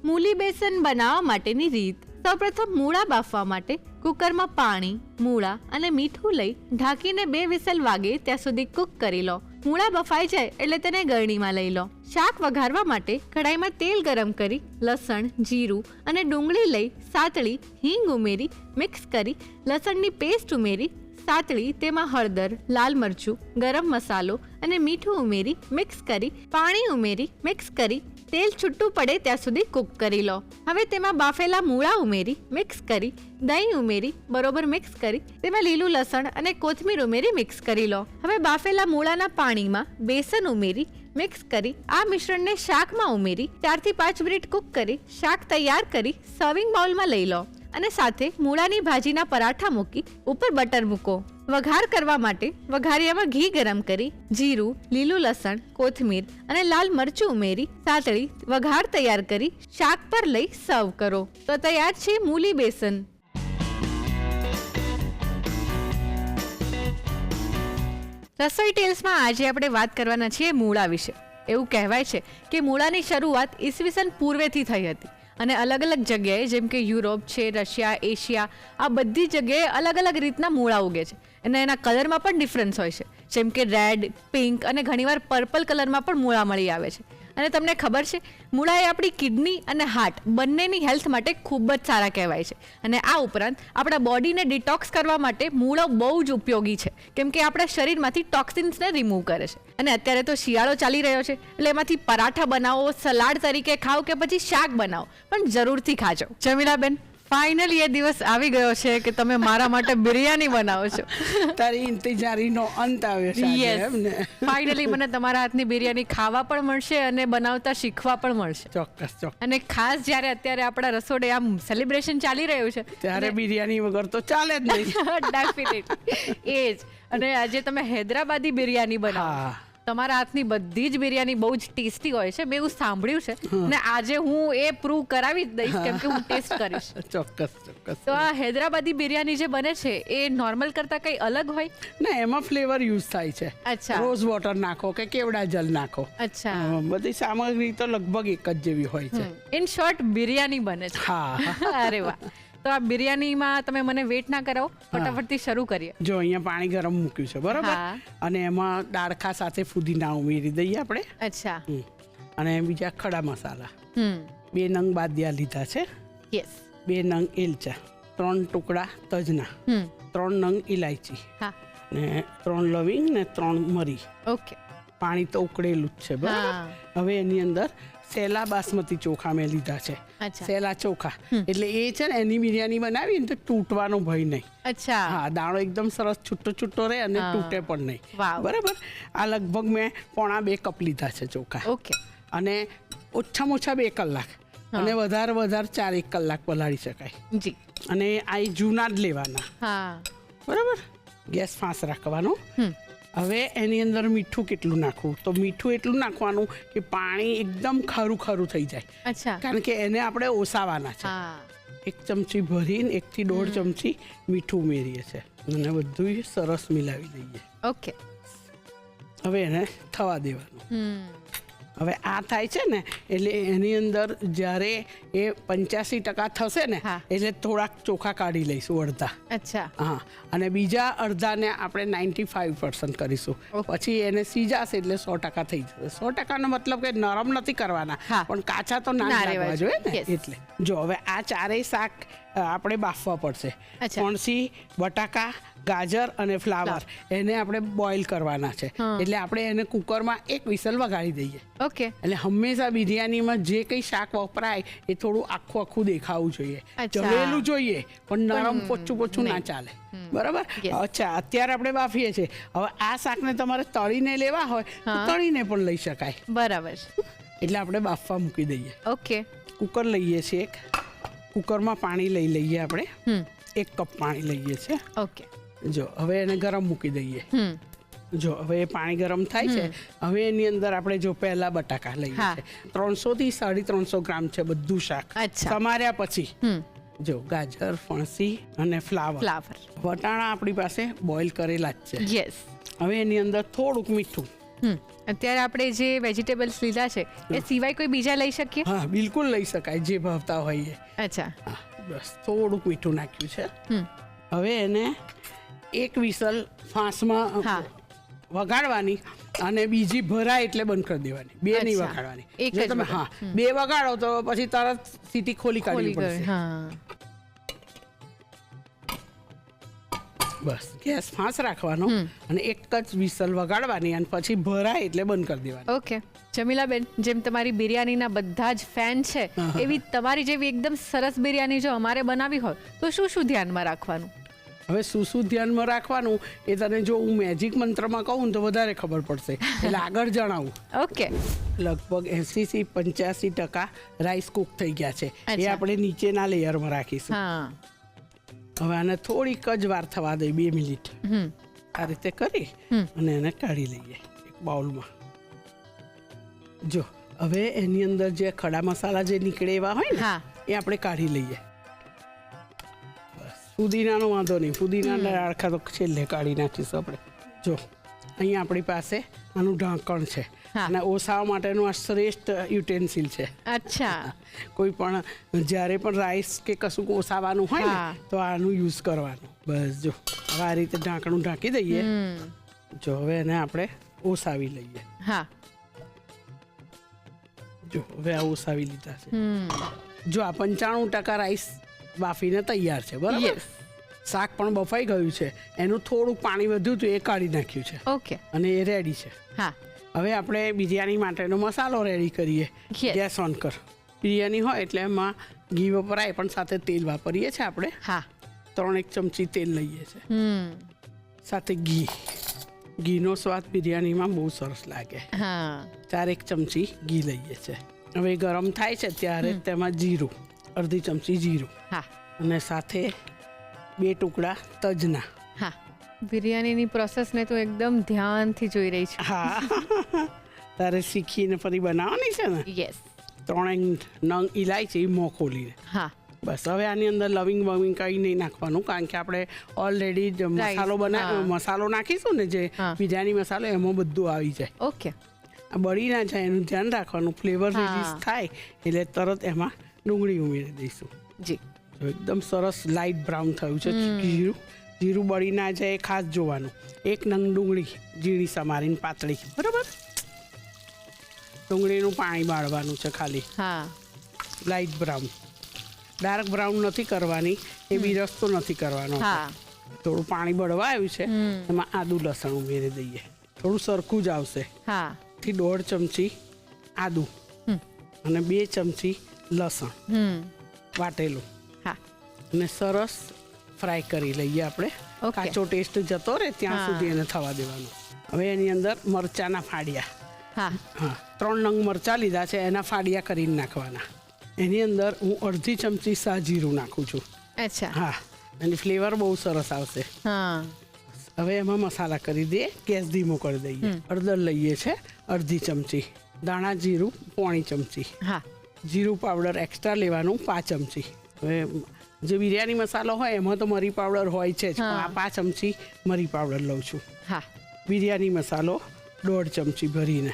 મૂલી બેસન બનાવવા માટેની રીત. સૌપ્રથમ મૂળા બાફવા માટે કુકરમાં પાણી, મૂળા અને મીઠું લઈ ઢાંકીને 2 વિસલ વાગે ત્યાં સુધી કૂક કરી લો. મૂળા બફાઈ જાય એટલે તેને ગળણીમાં લઈ લો. શાક વઘારવા માટે કઢાઈમાં તેલ ગરમ કરી લસણ, જીરું અને ડુંગળી લઈ સાતળી, હિંગ ઉમેરી મિક્સ કરી, લસણની પેસ્ટ ઉમેરી સાતળી, તેમાં હળદર, લાલ મરચું, ગરમ મસાલો અને મીઠું ઉમેરી મિક્સ કરી, પાણી ઉમેરી મિક્સ કરી, તેલ છૂટું પડે ત્યાં સુધી કૂક કરી લો. હવે તેમાં બાફેલા મૂળા ઉમેરી મિક્સ કરી, દહીં ઉમેરી બરોબર મિક્સ કરી, તેમાં લીલું લસણ અને કોથમીર ઉમેરી મિક્સ કરી લો. હવે બાફેલા મૂળાના પાણીમાં બેસન ઉમેરી મિક્સ કરી, આ મિશ્રણને શાકમાં ઉમેરી 4 થી 5 મિનિટ કૂક કરી શાક તૈયાર કરી સર્વિંગ બાઉલમાં લઈ લો અને સાથે મૂળાની ભાજીના પરાઠા મૂકી ઉપર બટર મૂકો. વઘાર કરવા માટે વઘારિયામાં ઘી ગરમ કરી જીરું, લીલું લસણ, કોથમીર અને લાલ મરચું ઉમેરી સાતળી વઘાર તૈયાર કરી શાક પર લઈ સર્વ કરો. તો તૈયાર છે મૂલી બેસન. રસોઈ ટેલ્સમાં આજે આપણે વાત કરવાના છીએ મૂળા વિશે. એવું કહેવાય છે કે મૂળાની શરૂઆત ઈસવીસન પૂર્વેથી થઈ હતી અને અલગ અલગ જગ્યાએ જેમ કે યુરોપ છે, રશિયા, એશિયા, આ બધી જગ્યાએ અલગ અલગ રીતના મૂળા ઉગે છે અને એના કલરમાં પણ ડિફરન્સ હોય છે. જેમ કે રેડ, પિંક અને ઘણીવાર પર્પલ કલરમાં પણ મૂળા મળી આવે છે. અને તમને ખબર છે મૂળા એ આપણી કિડની અને હાર્ટ બંનેની હેલ્થ માટે ખૂબ જ સારા કહેવાય છે. અને આ ઉપરાંત આપણા બોડીને ડિટોક્સ કરવા માટે મૂળો બહુ જ ઉપયોગી છે, કેમ કે આપણા શરીરમાંથી ટોક્સિન્સને રિમૂવ કરે છે. અને અત્યારે તો શિયાળો ચાલી રહ્યો છે એટલે એમાંથી પરાઠા બનાવો, સલાડ તરીકે ખાઓ કે પછી શાક બનાવો, પણ જરૂરથી ખાજો. જમીલાબેન, ફાઇનલી એ દિવસ આવી ગયો છે કે તમે મારા માટે બિરયાની બનાવો છો. તારી ઇંતજારીનો અંત આવ્યો છે આજે, એમ ને? ફાઇનલી મને તમારા હાથની બિરયાની ખાવા પણ મળશે અને બનાવતા શીખવા પણ મળશે. ચોક્કસ ચોક્કસ. અને ખાસ જ્યારે અત્યારે આપણા રસોડે આમ સેલિબ્રેશન ચાલી રહ્યું છે ત્યારે બિરયાની વગર તો ચાલે જ નહીં. ડેફિનેટલી એ જ. અને આજે તમે હૈદરાબાદી બિરયાની બનાવો. હા. તમારા હાથની બધી જ બિરયાની બહુ જ ટેસ્ટી હોય છે, મેં એવું સાંભળ્યું છે. અને આજે હું એ પ્રૂવ કરાવી જ દઈશ કેમ કે હું ટેસ્ટ કરીશ. ચોક્કસ ચોક્કસ. તો આ હૈદરાબાદી બિરયાની જે બને છે એ નોર્મલ કરતા કઈ અલગ હોય? ના, એમાં ફ્લેવર યુઝ થાય છે. અચ્છા. રોઝ વોટર નાખો કે કેવડા જલ નાખો. અચ્છા. બધી સામગ્રી તો લગભગ એક જ જેવી હોય છે. ઇન શોર્ટ બિરયાની બને છે. હા. અરે વાહ. તો આ બિરયાનીમાં તમે મને વેટ ના કરાવો, ફટાફટથી શરૂ કરીએ. જો અહીંયા પાણી ગરમ મૂક્યું છે, બરાબર? હા. અને એમાં દાળખા સાથે ફુદીના ઉમેરી દઈએ આપણે. અચ્છા. અને બીજા ખડા મસાલા 2 નંગ બાદિયા લીધા છે, યસ. 2 નંગ એલચા, 3 ટુકડા તજના, 3 નંગ ઇલાયચી, હા. ને 3 લવિંગ ને 3 મરી. ઓકે. પાણી તો ઉકળેલું જ છે, બરાબર? હવે એની અંદર સેલા બાસમતી ચોખા મેં લીધા છે. અચ્છા. સેલા ચોખા એટલે એ છે ને એની બિરયાની બનાવી ને તો તૂટવાનો ભય નહીં. અચ્છા. હા, દાણો એકદમ સરસ છૂટો છૂટો રહે અને તૂટે પણ નહીં. વાવ. બરાબર? આ લગભગ મેં 1.25 કપ લીધા છે ચોખા. ઓકે. અને ઓછામાં ઓછા 2 કલાક અને વધારે 4 કલાક પલાળી શકાય. જી. અને આ જૂના જ લેવાના, હા. બરાબર. ગેસ ફાસ્ટ રાખવાનો. હવે એની અંદર મીઠું કેટલું નાખવું, તો મીઠું એટલું નાખવાનું કે પાણી એકદમ ખારું ખારું થઈ જાય, અચ્છા. કારણ કે એને આપણે ઓસાવાના છે. હા. 1 ચમચી ભરીને 1 થી 1.5 ચમચી મીઠું ઉમેરીએ છીએ અને બધું સરસ મિલાવી દઈએ. ઓકે. હવે એને થવા દેવાનું. હવે આ થાય છે ને એટલે એની અંદર જ્યારે એ 85% થશે ને હા. એટલે થોડાક ચોખા કાઢી લઈશું, અડધા. અચ્છા. હા, અને બીજા અડધાને આપણે 95% કરીશું. પછી એને સીજાશે એટલે 100% થઈ જશે. 100%નો મતલબ કે નરમ નથી કરવાના, હા. પણ કાચા તો ના ના જ રહેવા લાગવા જોઈએ ને. Yes. એટલે જો હવે આ ચારેય શાક આપણે બાફવા પડશે. અચ્છા. ફણસી, બટાકા, ગાજર અને ફ્લાવર એને આપણે બોઇલ કરવાના છે. એટલે આપણે એને કુકરમાં 1 વિસલ વગાડી દઈએ. ઓકે. એટલે હંમેશા બિરયાનીમાં જે કંઈ શાક વપરાય એ થોડું આખું દેખાવું જોઈએ, અચ્છા. ચલેલું જોઈએ, પણ નરમ પોચું ના ચાલે. બરાબર. Yes. અચ્છા, અત્યારે આપણે બાફીએ છીએ. હવે આ શાકને તમારે તળીને લેવા હોય તો તળીને પણ લઈ શકાય. બરાબર. એટલે આપણે બાફવા મૂકી દઈએ. ઓકે. કુકર લઈએ છીએ એક, કુકરમાં પાણી લઈ લઈએ આપણે. 1 કપ પાણી લઈએ છીએ. ઓકે. જો હવે એને ગરમ મૂકી દઈએ. જો હવે એ પાણી ગરમ થાય છે, હવે એની અંદર આપણે જો પહેલા બટાકા લઈએ હા. છે. 300 થી 350 ગ્રામ છે બધું શાક. અચ્છા. સમાર્યા પછી જો ગાજર, ફણસી અને ફ્લાવર. વટાણા આપણી પાસે બોઇલ કરેલા જ છે. યસ. હવે એની અંદર થોડુંક મીઠું. અત્યારે આપણે જે વેજીટેબલ્સ લીધા છે એ સિવાય કોઈ બીજા લઈ શકીએ? હા, બિલકુલ લઈ શકાય, જે ભાવતા હોય એ. અચ્છા. હા, બસ થોડુંક મીઠું નાખ્યું છે. હવે એને 1 વિસલ ફાંસમાં હા. વગાડવાની અને બીજી ભરાય એટલે બંધ કરી દેવાની. 2 નહીં અચ્છા. વગાડવાની. એક જો જ તમે વગાડ. 2 વગાડો તો પછી તરત સીટી ખોલી કાઢવી પડશે. હા. બસ ગેસ ફાંસ રાખવાનો અને 1 જ વિસલ વગાડવાની અને પછી ભરાય એટલે બંધ કરી દેવાની. ઓકે. જમીલાબેન, જેમ તમારી બિરયાનીના બધા જ ફેન છે એવી તમારી જેવી એકદમ સરસ બિરયાની જો અમારે બનાવી હોય તો શું ધ્યાનમાં રાખવાનું? હવે શું ધ્યાનમાં રાખવાનું એ તને જો હું મેજિક મંત્રમાં કહું તો વધારે ખબર પડશે, એટલે આગળ જણાવું. ઓકે. લગભગ 80 થી 85% રાઈસ કુક થઈ ગયા છે. એ અચ્છા. આપણે નીચેના લેયરમાં રાખીશું. હા. હવે આને થોડીક જ વાર થવા દઈએ, 2 મિનિટ. આ રીતે કરી અને એને કાઢી લઈએ એક બાઉલમાં. જો હવે એની અંદર જે ખડા મસાલા જે નીકળે એવા હોય ને હા. એ આપણે કાઢી લઈએ. બસ ફુદીનાનો વાંધો નહીં, ફુદીનાના ડાળખા તો છેલ્લે કાઢી નાખીશું આપણે. જો અહીંયા આપણી પાસે આનું ઢાંકણ છે હા. અને ઓસાવા માટેનું આ શ્રેષ્ઠ યુટેન્સિલ છે. અચ્છા. કોઈ પણ જ્યારે પણ રાઈસ કે કશું ઓસાવાનું હોય હા. ને તો આનું યુઝ કરવાનું. બસ જો હવે આ રીતે ઢાંકણું ઢાંકી દઈએ. જો હવે એને આપણે ઓસાવી લઈએ. હા. જો હવે આ ઓસાવી લીધા છે. જો આ 95% રાઈસ બાફીને તૈયાર છે. બરાબર. યસ. શાક પણ બફાઈ ગયું છે, એનું થોડુંક પાણી વધ્યું હતું એ કાઢી નાખ્યું છે ઓકે. અને એ રેડી છે. હા. હવે આપણે બિરયાની માટેનો મસાલો રેડી કરીએ. Yes. ગેસ ઓન કર. બિરયાની હોય એટલે એમાં ઘી વપરાય પણ સાથે તેલ વાપરીએ છીએ આપણે. હા. 3 ચમચી તેલ લઈએ છીએ, સાથે ઘીનો સ્વાદ બિરયાનીમાં બહુ સરસ લાગે. હા. 4 ચમચી ઘી લઈએ છીએ. હવે ગરમ થાય છે ત્યારે તેમાં જીરું, 1/2 ચમચી જીરું હા. અને સાથે 2 ટુકડા તજના. હા. બિરયાનીની પ્રોસેસને તો એકદમ ધ્યાનથી જોઈ રહી છું. હા, તારે શીખીને ફરી બનાવવાની છે ને. યસ. 3 નંગ ઇલાયચી મોં ખોલીને. હા. બસ હવે આની અંદર લવિંગ કંઈ નહીં નાખવાનું, કારણ કે આપણે ઓલરેડી મસાલો નાખીશું ને, જે બિરયાની મસાલો એમાં બધું આવી જાય. ઓકે. આ બળી ના જાય એનું ધ્યાન રાખવાનું. ફ્લેવર રિલીઝ થાય એટલે તરત એમાં ડુંગળી ઉમેરી દઈશું. જી. જો એકદમ સરસ લાઇટ બ્રાઉન થયું છે જીરું બળી ના જાય ખાસ જોવાનું. 1 નંગ ડુંગળી ઝીણી સમારીને પાતળી. બરાબર. ડુંગળીનું પાણી બાળવાનું છે ખાલી. હા. લાઇટ બ્રાઉન, ડાર્ક બ્રાઉન નથી કરવાની, એ બી રસ્તો નથી કરવાનો. હા. થોડું પાણી બળવા આવ્યું છે, એમાં આદુ લસણ ઉમેરી દઈએ. થોડું સરખું જ આવશે. હા. થી 1.5 ચમચી આદુ અને 2 ચમચી લસણ વાટેલું. હા. અને સરસ ફ્રાય કરી લઈએ આપણે. Okay. કાચો ટેસ્ટ જતો રહે ત્યાં સુધી એને થવા દેવાનો. હવે એની અંદર મરચાના ફાડિયા. હા. હા, 3 નંગ મરચાં લીધા છે, એના ફાડિયા કરીને નાખવાના. એની અંદર હું અડધી ચમચી સાજીરું નાખું છું. અચ્છા. હા, એની ફ્લેવર બહુ સરસ આવશે. હા. હવે એમાં મસાલા કરી દઈએ, ગેસ ધીમો કરી દઈએ. હળદર લઈએ છે અડધી ચમચી, દાણા જીરું 1/4 ચમચી, હા. જીરું પાવડર એક્સ્ટ્રા લેવાનું 5 ચમચી. હવે જે બિરયાની મસાલો હોય એમાં તો મરી પાવડર હોય છે જ, પણ આ 5 ચમચી મરી પાવડર લઉં છું. હા. બિરયાની મસાલો 1/2 ચમચી ભરીને,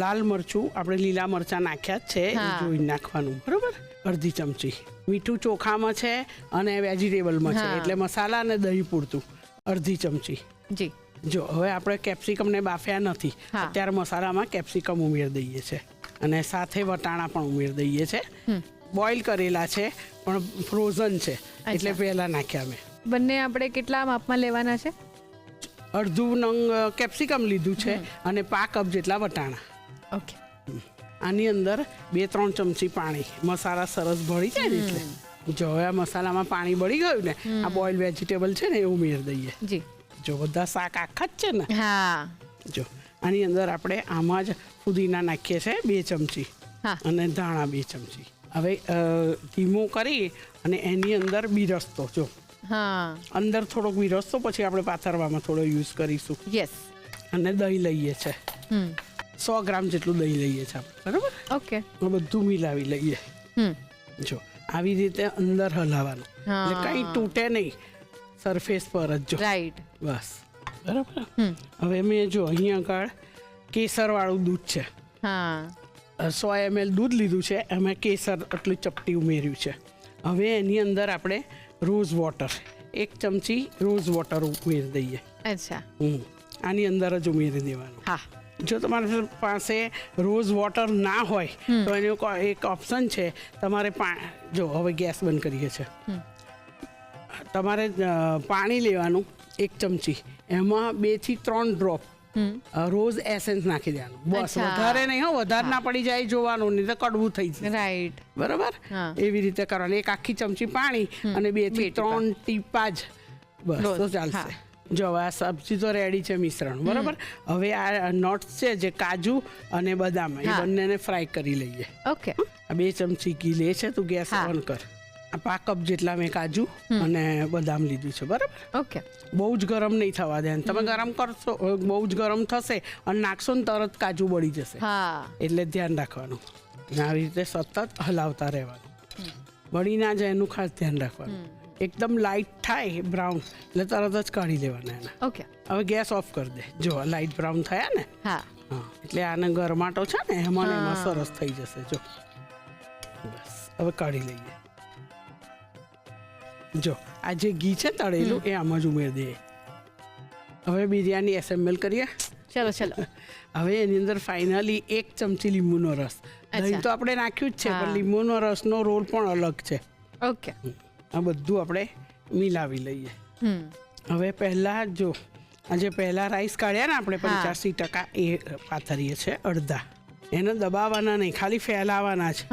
લાલ મરચું આપણે લીલા મરચાં નાખ્યા જ છે એ જોઈને નાખવાનું, બરોબર, અડધી ચમચી. મીઠું ચોખામાં છે અને વેજીટેબલમાં છે, એટલે મસાલા અને દહીં પૂરતું અડધી ચમચી. જી. જો હવે આપણે કેપ્સિકમને બાફ્યા નથી, અત્યારે મસાલામાં કેપ્સિકમ ઉમેરી દઈએ છે અને સાથે વટાણા પણ ઉમેરી દઈએ છે. બોઇલ કરેલા છે પણ ફ્રોઝન છે, એટલે પહેલા નાખ્યા મેં. બંને આપણે કેટલા માપમાં લેવાના છે? અડધું નંગ કેપ્સિકમ લીધું છે અને 5 કપ જેટલા વટાણા. ઓકે. આની અંદર 2-3 ચમચી પાણી, મસાલા સરસ ભળી જાય ને એટલે. જો હવે આ મસાલામાં પાણી બળી ગયું ને, આ બોઇલ વેજીટેબલ છે ને એ ઉમેરી દઈએ. જી. જો બધા શાક આખા જ છે ને. હા. જો આની અંદર આપણે આમાં જ ફુદીના નાખીએ છીએ 2 ચમચી અને ધાણા 2 ચમચી. હવે ધીમું કરી અને એની અંદર બિરસ્તો, જો હા, અંદર થોડોક બિરસ્તો, પછી આપણે પાથરવામાં થોડો યુઝ કરીશું. યસ. અને દહીં લઈએ છે 100 ગ્રામ જેટલું દહીં લઈએ છીએ આપણે, બરાબર. ઓકે. બધું મિલાવી લઈએ. જો આવી રીતે અંદર હલાવવાનું, એટલે કંઈ તૂટે નહીં, સરફેસ પર જ. જો રાઈટ. બસ, બરાબર. હવે મેં જો અહીંયા આગળ કેસરવાળું દૂધ છે, હા, 100 ml દૂધ લીધું છે, એમાં કેસર એટલું ચપટી ઉમેર્યું છે. હવે એની અંદર આપણે રોઝ વોટર 1 ચમચી રોઝ વોટર ઉમેરી દઈએ. અચ્છા. આની અંદર જ ઉમેરી દેવાનું. હા. જો તમારી પાસે રોઝ વોટર ના હોય તો એનો એક ઓપ્શન છે, તમારે જો હવે ગેસ બંધ કરીએ છીએ, તમારે પાણી લેવાનું 1 ચમચી, એમાં 2 થી 3 ડ્રોપ રોઝ એસેન્સ નાખી દેવાનું. બસ, વધારે નહીં, વધારે ના પડી જાય જોવાનું, નહીં તો કડવું થઈ જાય. રાઈટ. બરાબર. એવી રીતે કરવાનું. 1 આખી ચમચી પાણી અને 2 થી 3 ટીપા જ, બસ તો ચાલશે. જો આ સબ્જી તો રેડી છે, મિશ્રણ, બરાબર. હવે આ નટ્સ છે જે કાજુ અને બદામ, એ બંનેને ફ્રાય કરી લઈએ. ઓકે. આ 2 ચમચી ઘી લે છે, તું ગેસ ઓન કર. આ 5 કપ જેટલા મેં કાજુ અને બદામ લીધું છે, બરાબર. ઓકે. બહુ જ ગરમ નહીં થવા દે. તમે ગરમ કરશો, બહુ જ ગરમ થશે અને નાખશો ને તરત કાજુ બળી જશે, એટલે ધ્યાન રાખવાનું. આવી રીતે સતત હલાવતા રહેવાનું, બળી ના જાય એનું ખાસ ધ્યાન રાખવાનું. એકદમ લાઇટ થાય બ્રાઉન એટલે તરત જ કાઢી લેવાના એના. ઓકે. હવે ગેસ ઓફ કરી દે. જો લાઇટ બ્રાઉન થયા ને, હા, એટલે આને ગરમાટો છે ને એમાં સરસ થઈ જશે. જો બસ હવે કાઢી લઈએ. જો આ જે ઘી છે તળેલું એ આમાં જ ઉમેરી દઈએ. હવે બિરયાની એસેમ્બલ કરીએ. ચલો ચલો. હવે એની અંદર ફાઇનલી 1 ચમચી લીંબુનો રસ. દહીં તો આપણે નાખ્યું જ છે, પણ લીંબુનો રસનો રોલ પણ અલગ છે. ઓકે. આ બધું આપણે મિલાવી લઈએ. હવે પહેલા જો આજે પહેલા રાઈસ કાઢ્યા ને આપણે 85%, એ પાથરીએ છે અડધા. એને દબાવવાના નહીં, ખાલી ફેલાવાના છે.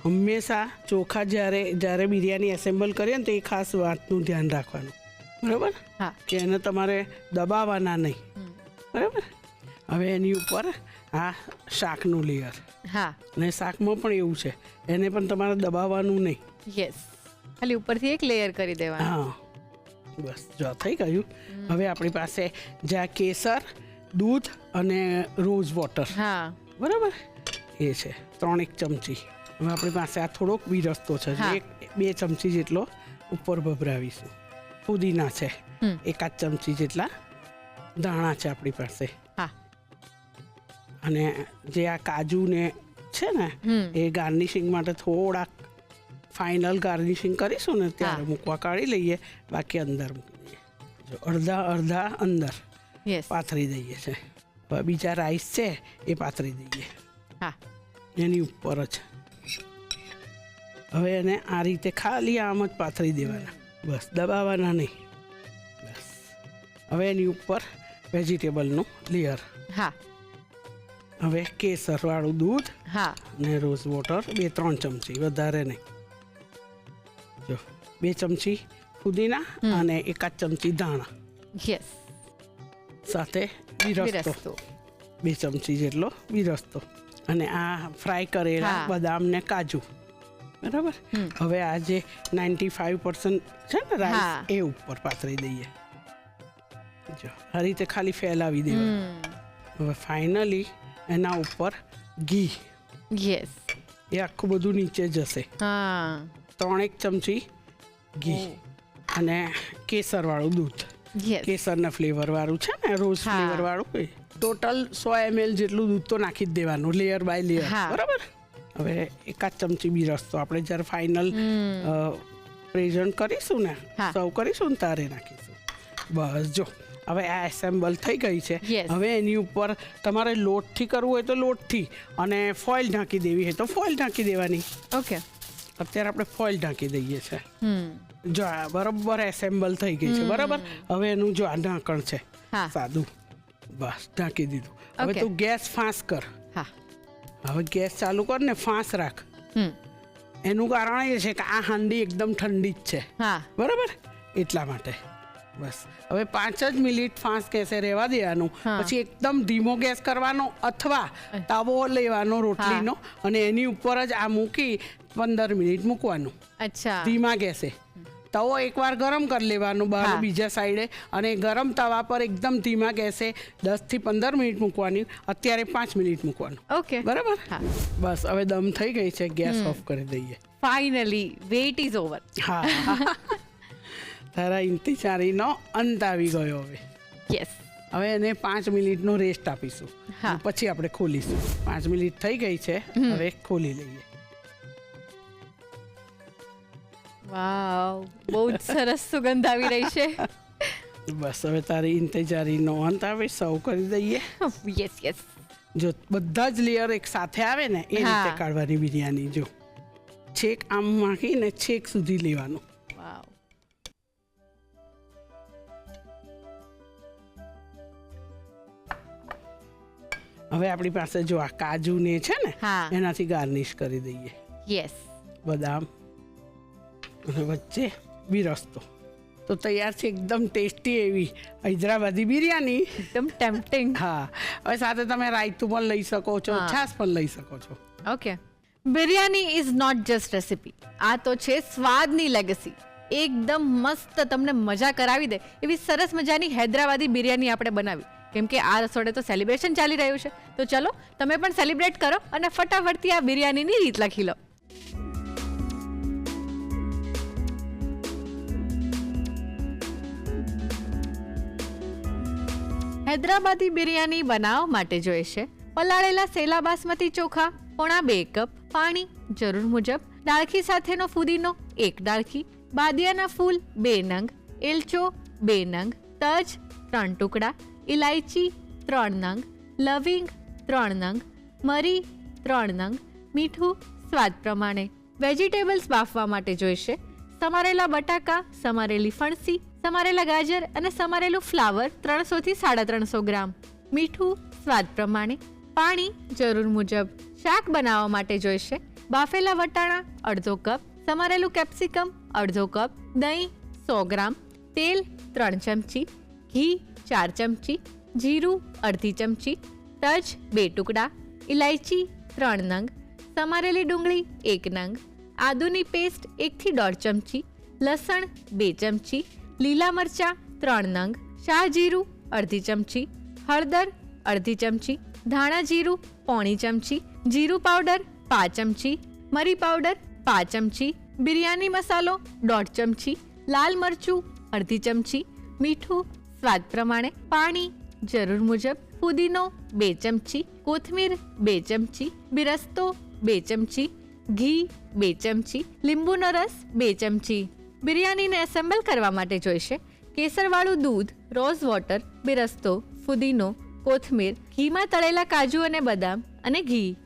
હંમેશા ચોખા જ્યારે બિરયાની એસેમ્બલ કરીએ ને તો એ ખાસ વાતનું ધ્યાન રાખવાનું, બરાબર, કે એને તમારે દબાવવાના નહીં, બરાબર. હવે એની ઉપર આ શાકનું લેયર, અને શાકમાં પણ એવું છે, એને પણ તમારે દબાવવાનું નહીં. યસ, ખાલી ઉપરથી એક લેયર કરી દેવાનું. હા, બસ જો થઈ ગયું. હવે આપણી પાસે જ્યાં કેસર, દૂધ અને રોઝ વોટર, બરાબર, એ છે 3 ચમચી. હવે આપણી પાસે આ થોડોક બિરસ્તો છે, 2 ચમચી જેટલો ઉપર ભભરાવીશું. પુદીના છે 1 ચમચી જેટલા, ધાણા છે આપણી પાસે, અને જે આ કાજુ ને છે ને એ ગાર્નિશિંગ માટે થોડાક ફાઇનલ ગાર્નિશિંગ કરીશું ને ત્યારે મૂકવા કાઢી લઈએ, બાકી અંદર મૂકી દઈએ. જો અડધા અંદર પાથરી દઈએ છે. હવે બીજા રાઈસ છે એ પાથરી દઈએ એની ઉપર જ. હવે એને આ રીતે ખાલી આમ જ પાથરી દેવાના, બસ દબાવવાના નહીં. બસ હવે એની ઉપર વેજીટેબલનું લેયર. હવે કેસરવાળું દૂધ અને રોઝ વોટર 2-3 ચમચી, વધારે નહીં. જો 2 ચમચી પુદીના અને 1 ચમચી ધાણા, સાથે બિરસ્તો 2 ચમચી જેટલો બિરસ્તો. અને આ ફ્રાય કરેલા હા. બદામ ને કાજુ, બરાબર. હવે આ જે 95% છે ને રાઈસ, હા. એ ઉપર પાથરી દઈએ. જો આ રીતે ખાલી ફેલાવી દેવાનું. હવે ફાઇનલી એના ઉપર ઘી, યસ. એ આખું બધું નીચે જશે. હા 3 ચમચી ઘી અને કેસરવાળું દૂધ, યસ. કેસરના ફ્લેવર વાળું છે ને, રોઝ હા. ફ્લેવર વાળું. ટોટલ 100 ml જેટલું દૂધ તો નાખી જ દેવાનું, લેયર બાય લેયર, હા. બરાબર. હવે 1 ચમચી બી રસ તો આપણે જ્યારે ફાઇનલ પ્રેઝન્ટ કરીશું ને, હા. સર્વ કરીશું ને તારે નાખીશું. બસ જો હવે આ એસેમ્બલ થઈ ગઈ છે. Yes. હવે એની ઉપર તમારે લોટથી કરવું હોય તો લોટથી, અને ફોઇલ ઢાંકી દેવી હોય તો ફોઇલ ઢાંકી દેવાની. ઓકે. અત્યારે આપણે ફોઇલ ઢાંકી દઈએ છે. હમ જો આ બરાબર એસેમ્બલ થઈ ગઈ છે, બરાબર. હવે એનું જો આ ઢાંકણ છે હા. સાદું, બસ ઢાંકી દીધું. હવે Okay. તું ગેસ ફાંસ કર. હા. હવે ગેસ ચાલુ કર ને ફાંસ રાખ. હમ એનું કારણ એ છે કે આ હાંડી એકદમ ઠંડી જ છે, હા. બરાબર, એટલા માટે. બસ હવે 5 જ મિનિટ ફાંસ ગેસે રહેવા દેવાનું. હા. પછી એકદમ ધીમો ગેસ કરવાનો, અથવા તવો લેવાનો રોટલીનો, અને એની ઉપર જ આ મૂકી 15 મિનિટ મૂકવાનું અચ્છા. ધીમા ગેસે. તવો એકવાર ગરમ કરી લેવાનું બહાર હા. બીજા સાઈડે, અને ગરમ તવા પર એકદમ ધીમા ગેસે 10 થી 15 મિનિટ મૂકવાની. અત્યારે 5 મિનિટ મૂકવાનું, ઓકે. બરાબર. હા. બસ હવે દમ થઈ ગઈ છે, ગેસ ઓફ કરી દઈએ. Finally wait is over. હા તારા ઇંતજારીનો અંત આવી ગયો. યસ. હવે એને 5 મિનિટનો રેસ્ટ આપીશું, હા. પછી આપણે ખોલીશું. 5 મિનિટ થઈ ગઈ છે, હવે ખોલી લઈએ. વાવ, બહુ જ સરસ સુગંધ આવી રહી છે. બસ હવે તારી ઇંતજારીનો અંત આવે, સર્વ કરી દઈએ. Yes yes. જો બધા જ લેયર એક સાથે આવે ને એ રીતે હા. કાઢવાની બિરયાની. જો છેક આમ નાખીને છેક સુધી લેવાનું. વાવ. હવે આપણી પાસે જો આ કાજુ ને છે ને, હા. એનાથી ગાર્નિશ કરી દઈએ. યસ. બદામ અને વચ્ચે બી રસ્તો. તો તૈયાર છે એકદમ ટેસ્ટી એવી હૈદરાબાદી બિરયાની. એકદમ ટેમ્પટિંગ. હા, હવે સાથે તમે રાયતું પણ લઈ શકો છો, હા. છાશ પણ લઈ શકો છો. Okay. Biryani is not just recipe, આ તો છે સ્વાદની લેગસી. એકદમ મસ્ત તમને મજા કરાવી દે એવી સરસ મજાની હૈદરાબાદી બિરયાની આપણે બનાવી. કેમ કે આ રસોડે તો સેલિબ્રેશન ચાલી રહ્યું છે, તો ચલો તમે પણ સેલિબ્રેટ કરો અને ફટાફટથી આ બિરયાનીની રીત લખી લો. હૈદરાબાદી બિરયાની બનાવવા માટે જોઈશે પલાળેલા સેલા બાસમતી ચોખા પોણા 2 કપ, પાણી જરૂર મુજબ, ડાળખી સાથેનો ફુદીનો 1 ડાળખી, બાદિયાના ફૂલ 2 નંગ, એલચો 2 નંગ, તજ 3 ટુકડા, ઇલાયચી 3 નંગ, લવિંગ 3 નંગ, મરી 3 નંગ, મીઠું સ્વાદ પ્રમાણે. વેજીટેબલ્સ બાફવા માટે જોઈશે સમારેલા બટાકા, સમારેલી ફણસી, સમારેલા ગાજર અને સમારેલું ફ્લાવર 300 થી 350 ગ્રામ, મીઠું સ્વાદ પ્રમાણે, પાણી જરૂર મુજબ. શાક બનાવવા માટે જોઈશે બાફેલા વટાણા અડધો કપ, સમારેલું કેપ્સિકમ અડધો કપ, દહીં 100 ગ્રામ, તેલ 3 ચમચી, ઘી 4 ચમચી, જીરું અડધી ચમચી, તજ 2 ટુકડા, ઇલાયચી 3 નંગ, સમારેલી ડુંગળી 1 નંગ, આદુની પેસ્ટ 1 થી 1.5 ચમચી, લસણ 2 ચમચી, લીલા મરચાં 3 નંગ, શાહજીરું અડધી ચમચી, હળદર અડધી ચમચી, ધાણા જીરું પોણી ચમચી, જીરું પાવડર 5 ચમચી, મરી પાવડર 5 ચમચી, બિરયાની મસાલો 1.5 ચમચી, લાલ મરચું અડધી ચમચી, મીઠું સ્વાદ પ્રમાણે, પાણી જરૂર મુજબ, પુદીનો 2 ચમચી, કોથમીર 2 ચમચી, બિરસ્તો 2 ચમચી, ઘી 2 ચમચી, લીંબુનો રસ 2 ચમચી. બિરયાનીને એસેમ્બલ કરવા માટે જોઈશે કેસરવાળું દૂધ, રોઝ વોટર, બિરસ્તો, ફુદીનો, કોથમીર, ઘીમાં તળેલા કાજુ અને બદામ અને ઘી.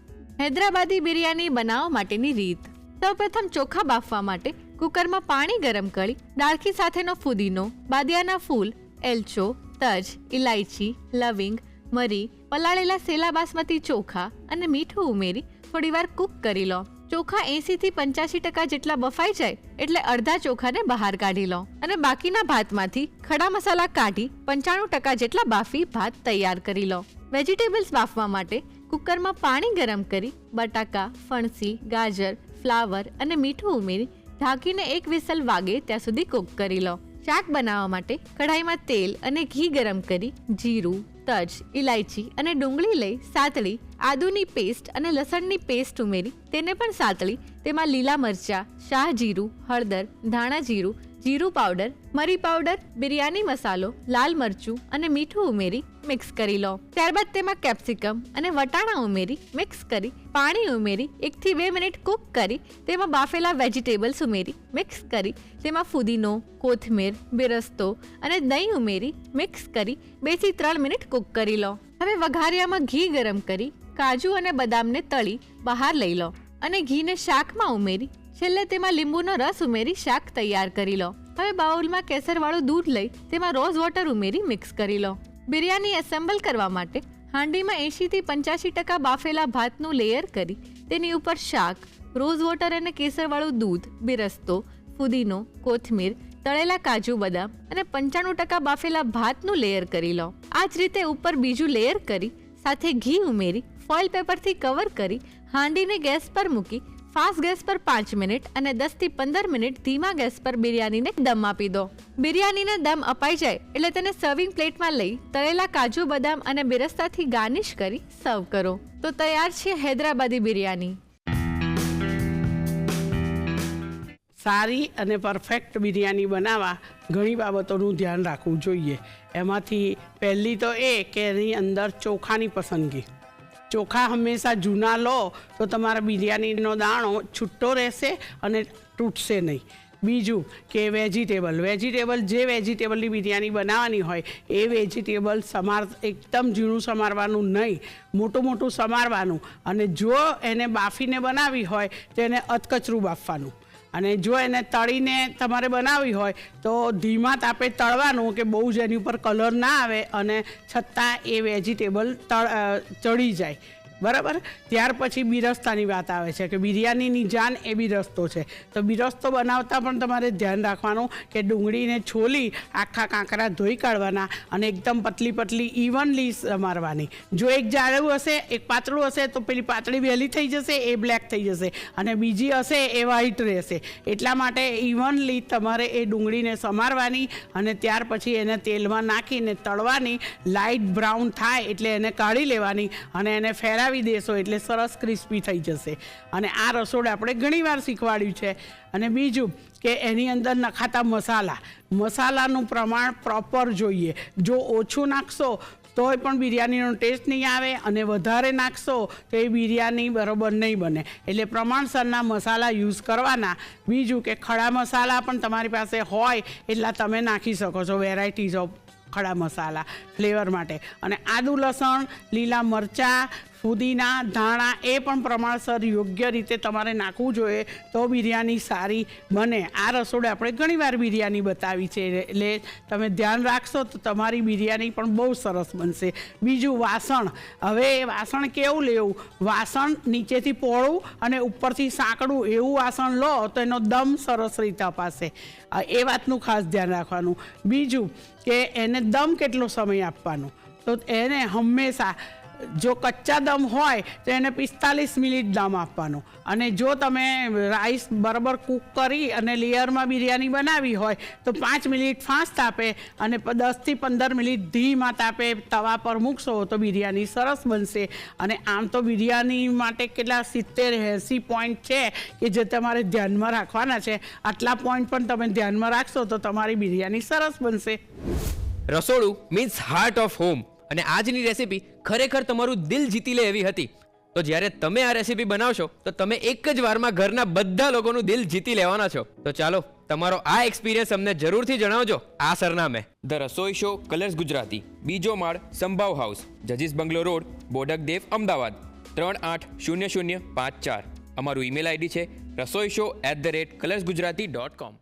હૈદરાબાદી બિરયાની બનાવવા માટેની રીત. સૌપ્રથમ ચોખા બાફવા માટે કુકરમાં પાણી ગરમ કરી ડાળખી સાથેનો ફુદીનો, બાદિયાના ફૂલ, એલચો, તજ, ઇલાયચી, લવિંગ, મરી, પલાળેલા સેલા બાસમતી ચોખા અને મીઠું ઉમેરી થોડીવાર કૂક કરી લો. ચોખા 80 થી 85% જેટલા બફાઈ જાય એટલે અડધા ચોખાને બહાર કાઢી લો અને બાકીના ભાતમાંથી ખડા મસાલા કાઢી 95% જેટલા બાફી ભાત તૈયાર કરી લો. વેજીટેબલ્સ બાફવા માટે કુકરમાં પાણી ગરમ કરી બટાકા, ફણસી, ગાજર, ફ્લાવર અને મીઠું ઉમેરી ઢાંકીને એક વિસલ વાગે ત્યાં સુધી કૂક કરી લો. શાક બનાવવા માટે કઢાઈમાં તેલ અને ઘી ગરમ કરી જીરું, તજ, ઇલાયચી અને ડુંગળી લઈ સાતળી, આદુની પેસ્ટ અને લસણની પેસ્ટ ઉમેરી તેને પણ સાતળી, તેમાં લીલા મરચાં, શાહ જીરું, હળદર, ધાણા જીરું, જીરું પાવડર, મરી પાવડર, બિરયાની મસાલો, લાલ મરચું અને મીઠું ઉમેરી મિક્સ કરી લો. ત્યારબાદ તેમાં કેપ્સિકમ અને વટાણા ઉમેરી મિક્સ કરી પાણી ઉમેરી 1 થી 2 મિનિટ કૂક કરી તેમાં બાફેલા વેજીટેબલ્સ ઉમેરી મિક્સ કરી તેમાં ફુદીનો, કોથમીર, બેરસ્તો અને દહીં ઉમેરી મિક્સ કરી 2 થી 3 મિનિટ કૂક કરી લો. હવે વઘારિયામાં ઘી ગરમ કરી કાજુ અને બદામને તળી બહાર લઈ લો અને ઘીને શાકમાં ઉમેરી છેલ્લે તેમાં લીંબુનો રસ ઉમેરી શાક તૈયાર કરી લો. હવે બાઉલમાં કેસરવાળું દૂધ લઈ તેમાં રોઝ વોટર ઉમેરી મિક્સ કરી લો. બિરયાની એસેમ્બલ કરવા માટે હાંડીમાં 80 થી 85% બાફેલા ભાતનું લેયર કરી તેની ઉપર શાક, રોઝ વોટર અને કેસરવાળું દૂધ, બેરસ્તો, ફુદીનો, કોથમીર, તળેલા કાજુ બદામ અને 95% બાફેલા ભાતનું લેયર કરી લો. આ જ રીતે ઉપર બીજું લેયર કરી સાથે ઘી ઉમેરી ફોઇલ પેપરથી કવર કરી હાંડીને ગેસ પર મૂકી ફાસ્ટ ગેસ પર 5 મિનિટ અને 10 થી 15 મિનિટ ધીમા ગેસ પર બિરયાનીને દમ આપી દો. બિરયાનીને દમ અપાઈ જાય એટલે તેને સર્વિંગ પ્લેટમાં લઈ તળેલા કાજુ બદામ અને બેરસ્તાથી ગાર્નિશ કરી સર્વ કરો. તો તૈયાર છે હૈદરાબાદી બિરયાની. સારી અને પરફેક્ટ બિરયાની બનાવવા ઘણી બાબતોનું ધ્યાન રાખવું જોઈએ. એમાંથી પહેલી તો એ કે એની અંદર ચોખાની પસંદગી. ચોખા હંમેશા જૂના લો તો તમારા બિરયાનીનો દાણો છૂટો રહેશે અને તૂટશે નહીં. બીજું કે વેજીટેબલ જે વેજીટેબલની બિરયાની બનાવવાની હોય એ વેજીટેબલ એકદમ ઝીણું સમારવાનું નહીં, મોટું સમારવાનું. અને જો એને બાફીને બનાવવી હોય તો એને અધકચરું બાફવાનું. અને જો એને તળીને તમારે બનાવવી હોય તો ધીમા તાપે તળવાનું કે બહુ જ એની ઉપર કલર ના આવે અને છતાં એ વેજીટેબલ ચડી જાય. બરાબર. ત્યાર પછી બિરસ્તાની વાત આવે છે કે બિરયાનીની જાન એ બિરસ્તો છે. તો બિરસ્તો બનાવતા પણ તમારે ધ્યાન રાખવાનું કે ડુંગળીને છોલી આખા કાંકરા ધોઈ કાઢવાના અને એકદમ પતલી ઇવનલી સમારવાની. જો એક જાડું હશે એક પાતળું હશે તો પેલી પાતળી વહેલી થઈ જશે, એ બ્લેક થઈ જશે અને બીજી હશે એ વ્હાઈટ રહેશે. એટલા માટે ઇવનલી તમારે એ ડુંગળીને સમારવાની અને ત્યાર પછી એને તેલમાં નાખીને તળવાની. લાઇટ બ્રાઉન થાય એટલે એને કાઢી લેવાની અને એને ફેરાવી દેશો એટલે સરસ ક્રિસ્પી થઈ જશે. અને આ રસોડ આપણે ઘણીવાર શીખવાડ્યું છે. અને બીજું કે એની અંદર નખાતા મસાલાનું પ્રમાણ પ્રોપર જોઈએ. જો ઓછું નાખશો તોય પણ બિરયાનીનો ટેસ્ટ નહીં આવે અને વધારે નાખશો તો એ બિરયાની બરાબર નહીં બને. એટલે પ્રમાણસરના મસાલા યુઝ કરવાના. બીજું કે ખડા મસાલા પણ તમારી પાસે હોય એટલા તમે નાખી શકો છો, વેરાયટીઝ ઓફ ખડા મસાલા ફ્લેવર માટે. અને આદુ, લસણ, લીલા મરચાં, ફુદીના, ધાણા એ પણ પ્રમાણસર યોગ્ય રીતે તમારે નાખવું જોઈએ તો બિરયાની સારી બને. આ રસોડે આપણે ઘણીવાર બિરયાની બતાવી છે એટલે તમે ધ્યાન રાખશો તો તમારી બિરયાની પણ બહુ સરસ બનશે. બીજું વાસણ. હવે વાસણ કેવું લેવું? વાસણ નીચેથી પહોળું અને ઉપરથી સાંકડું એવું વાસણ લો તો એનો દમ સરસ રીતે અપાશે. એ વાતનું ખાસ ધ્યાન રાખવાનું. બીજું કે એને દમ કેટલો સમય આપવાનો? તો એને હંમેશા જો કચ્ચા દમ હોય તો એને 45 મિનિટ દમ આપવાનો. અને જો તમે રાઈસ બરાબર કૂક કરી અને લેયરમાં બિરયાની બનાવી હોય તો 5 મિનિટ ફાસ્ટ તાપે અને 10 થી 15 મિનિટ ધીમા તાપે તવા પર મૂકશો તો બિરયાની સરસ બનશે. અને આમ તો બિરયાની માટે કેટલા 70-80 પોઈન્ટ છે કે જે તમારે ધ્યાનમાં રાખવાના છે. આટલા પોઈન્ટ પણ તમે ધ્યાનમાં રાખશો તો તમારી બિરયાની સરસ બનશે. રસોડું મીન્સ હાર્ટ ઓફ હોમ. અને આજની રેસીપી ખરેખર તમારું દિલ જીતી લે એવી હતી. તો જ્યારે તમે આ રેસીપી બનાવશો તો તમે એક જ વારમાં ઘરના બધા લોકોનું દિલ જીતી લેવાના છો. તો ચાલો તમારો આ એક્સપિરિયન્સ અમને જરૂરથી જણાવજો આ સરનામે: the Rasoi show, colours Gujarati, બીજો માળ, સંભાવ હાઉસ, જજીસ બંગલો રોડ, બોડક દેવ, અમદાવાદ 380054. અમારું ઈમેલ આઈડી છે rasoishow@colorsgujarati.com.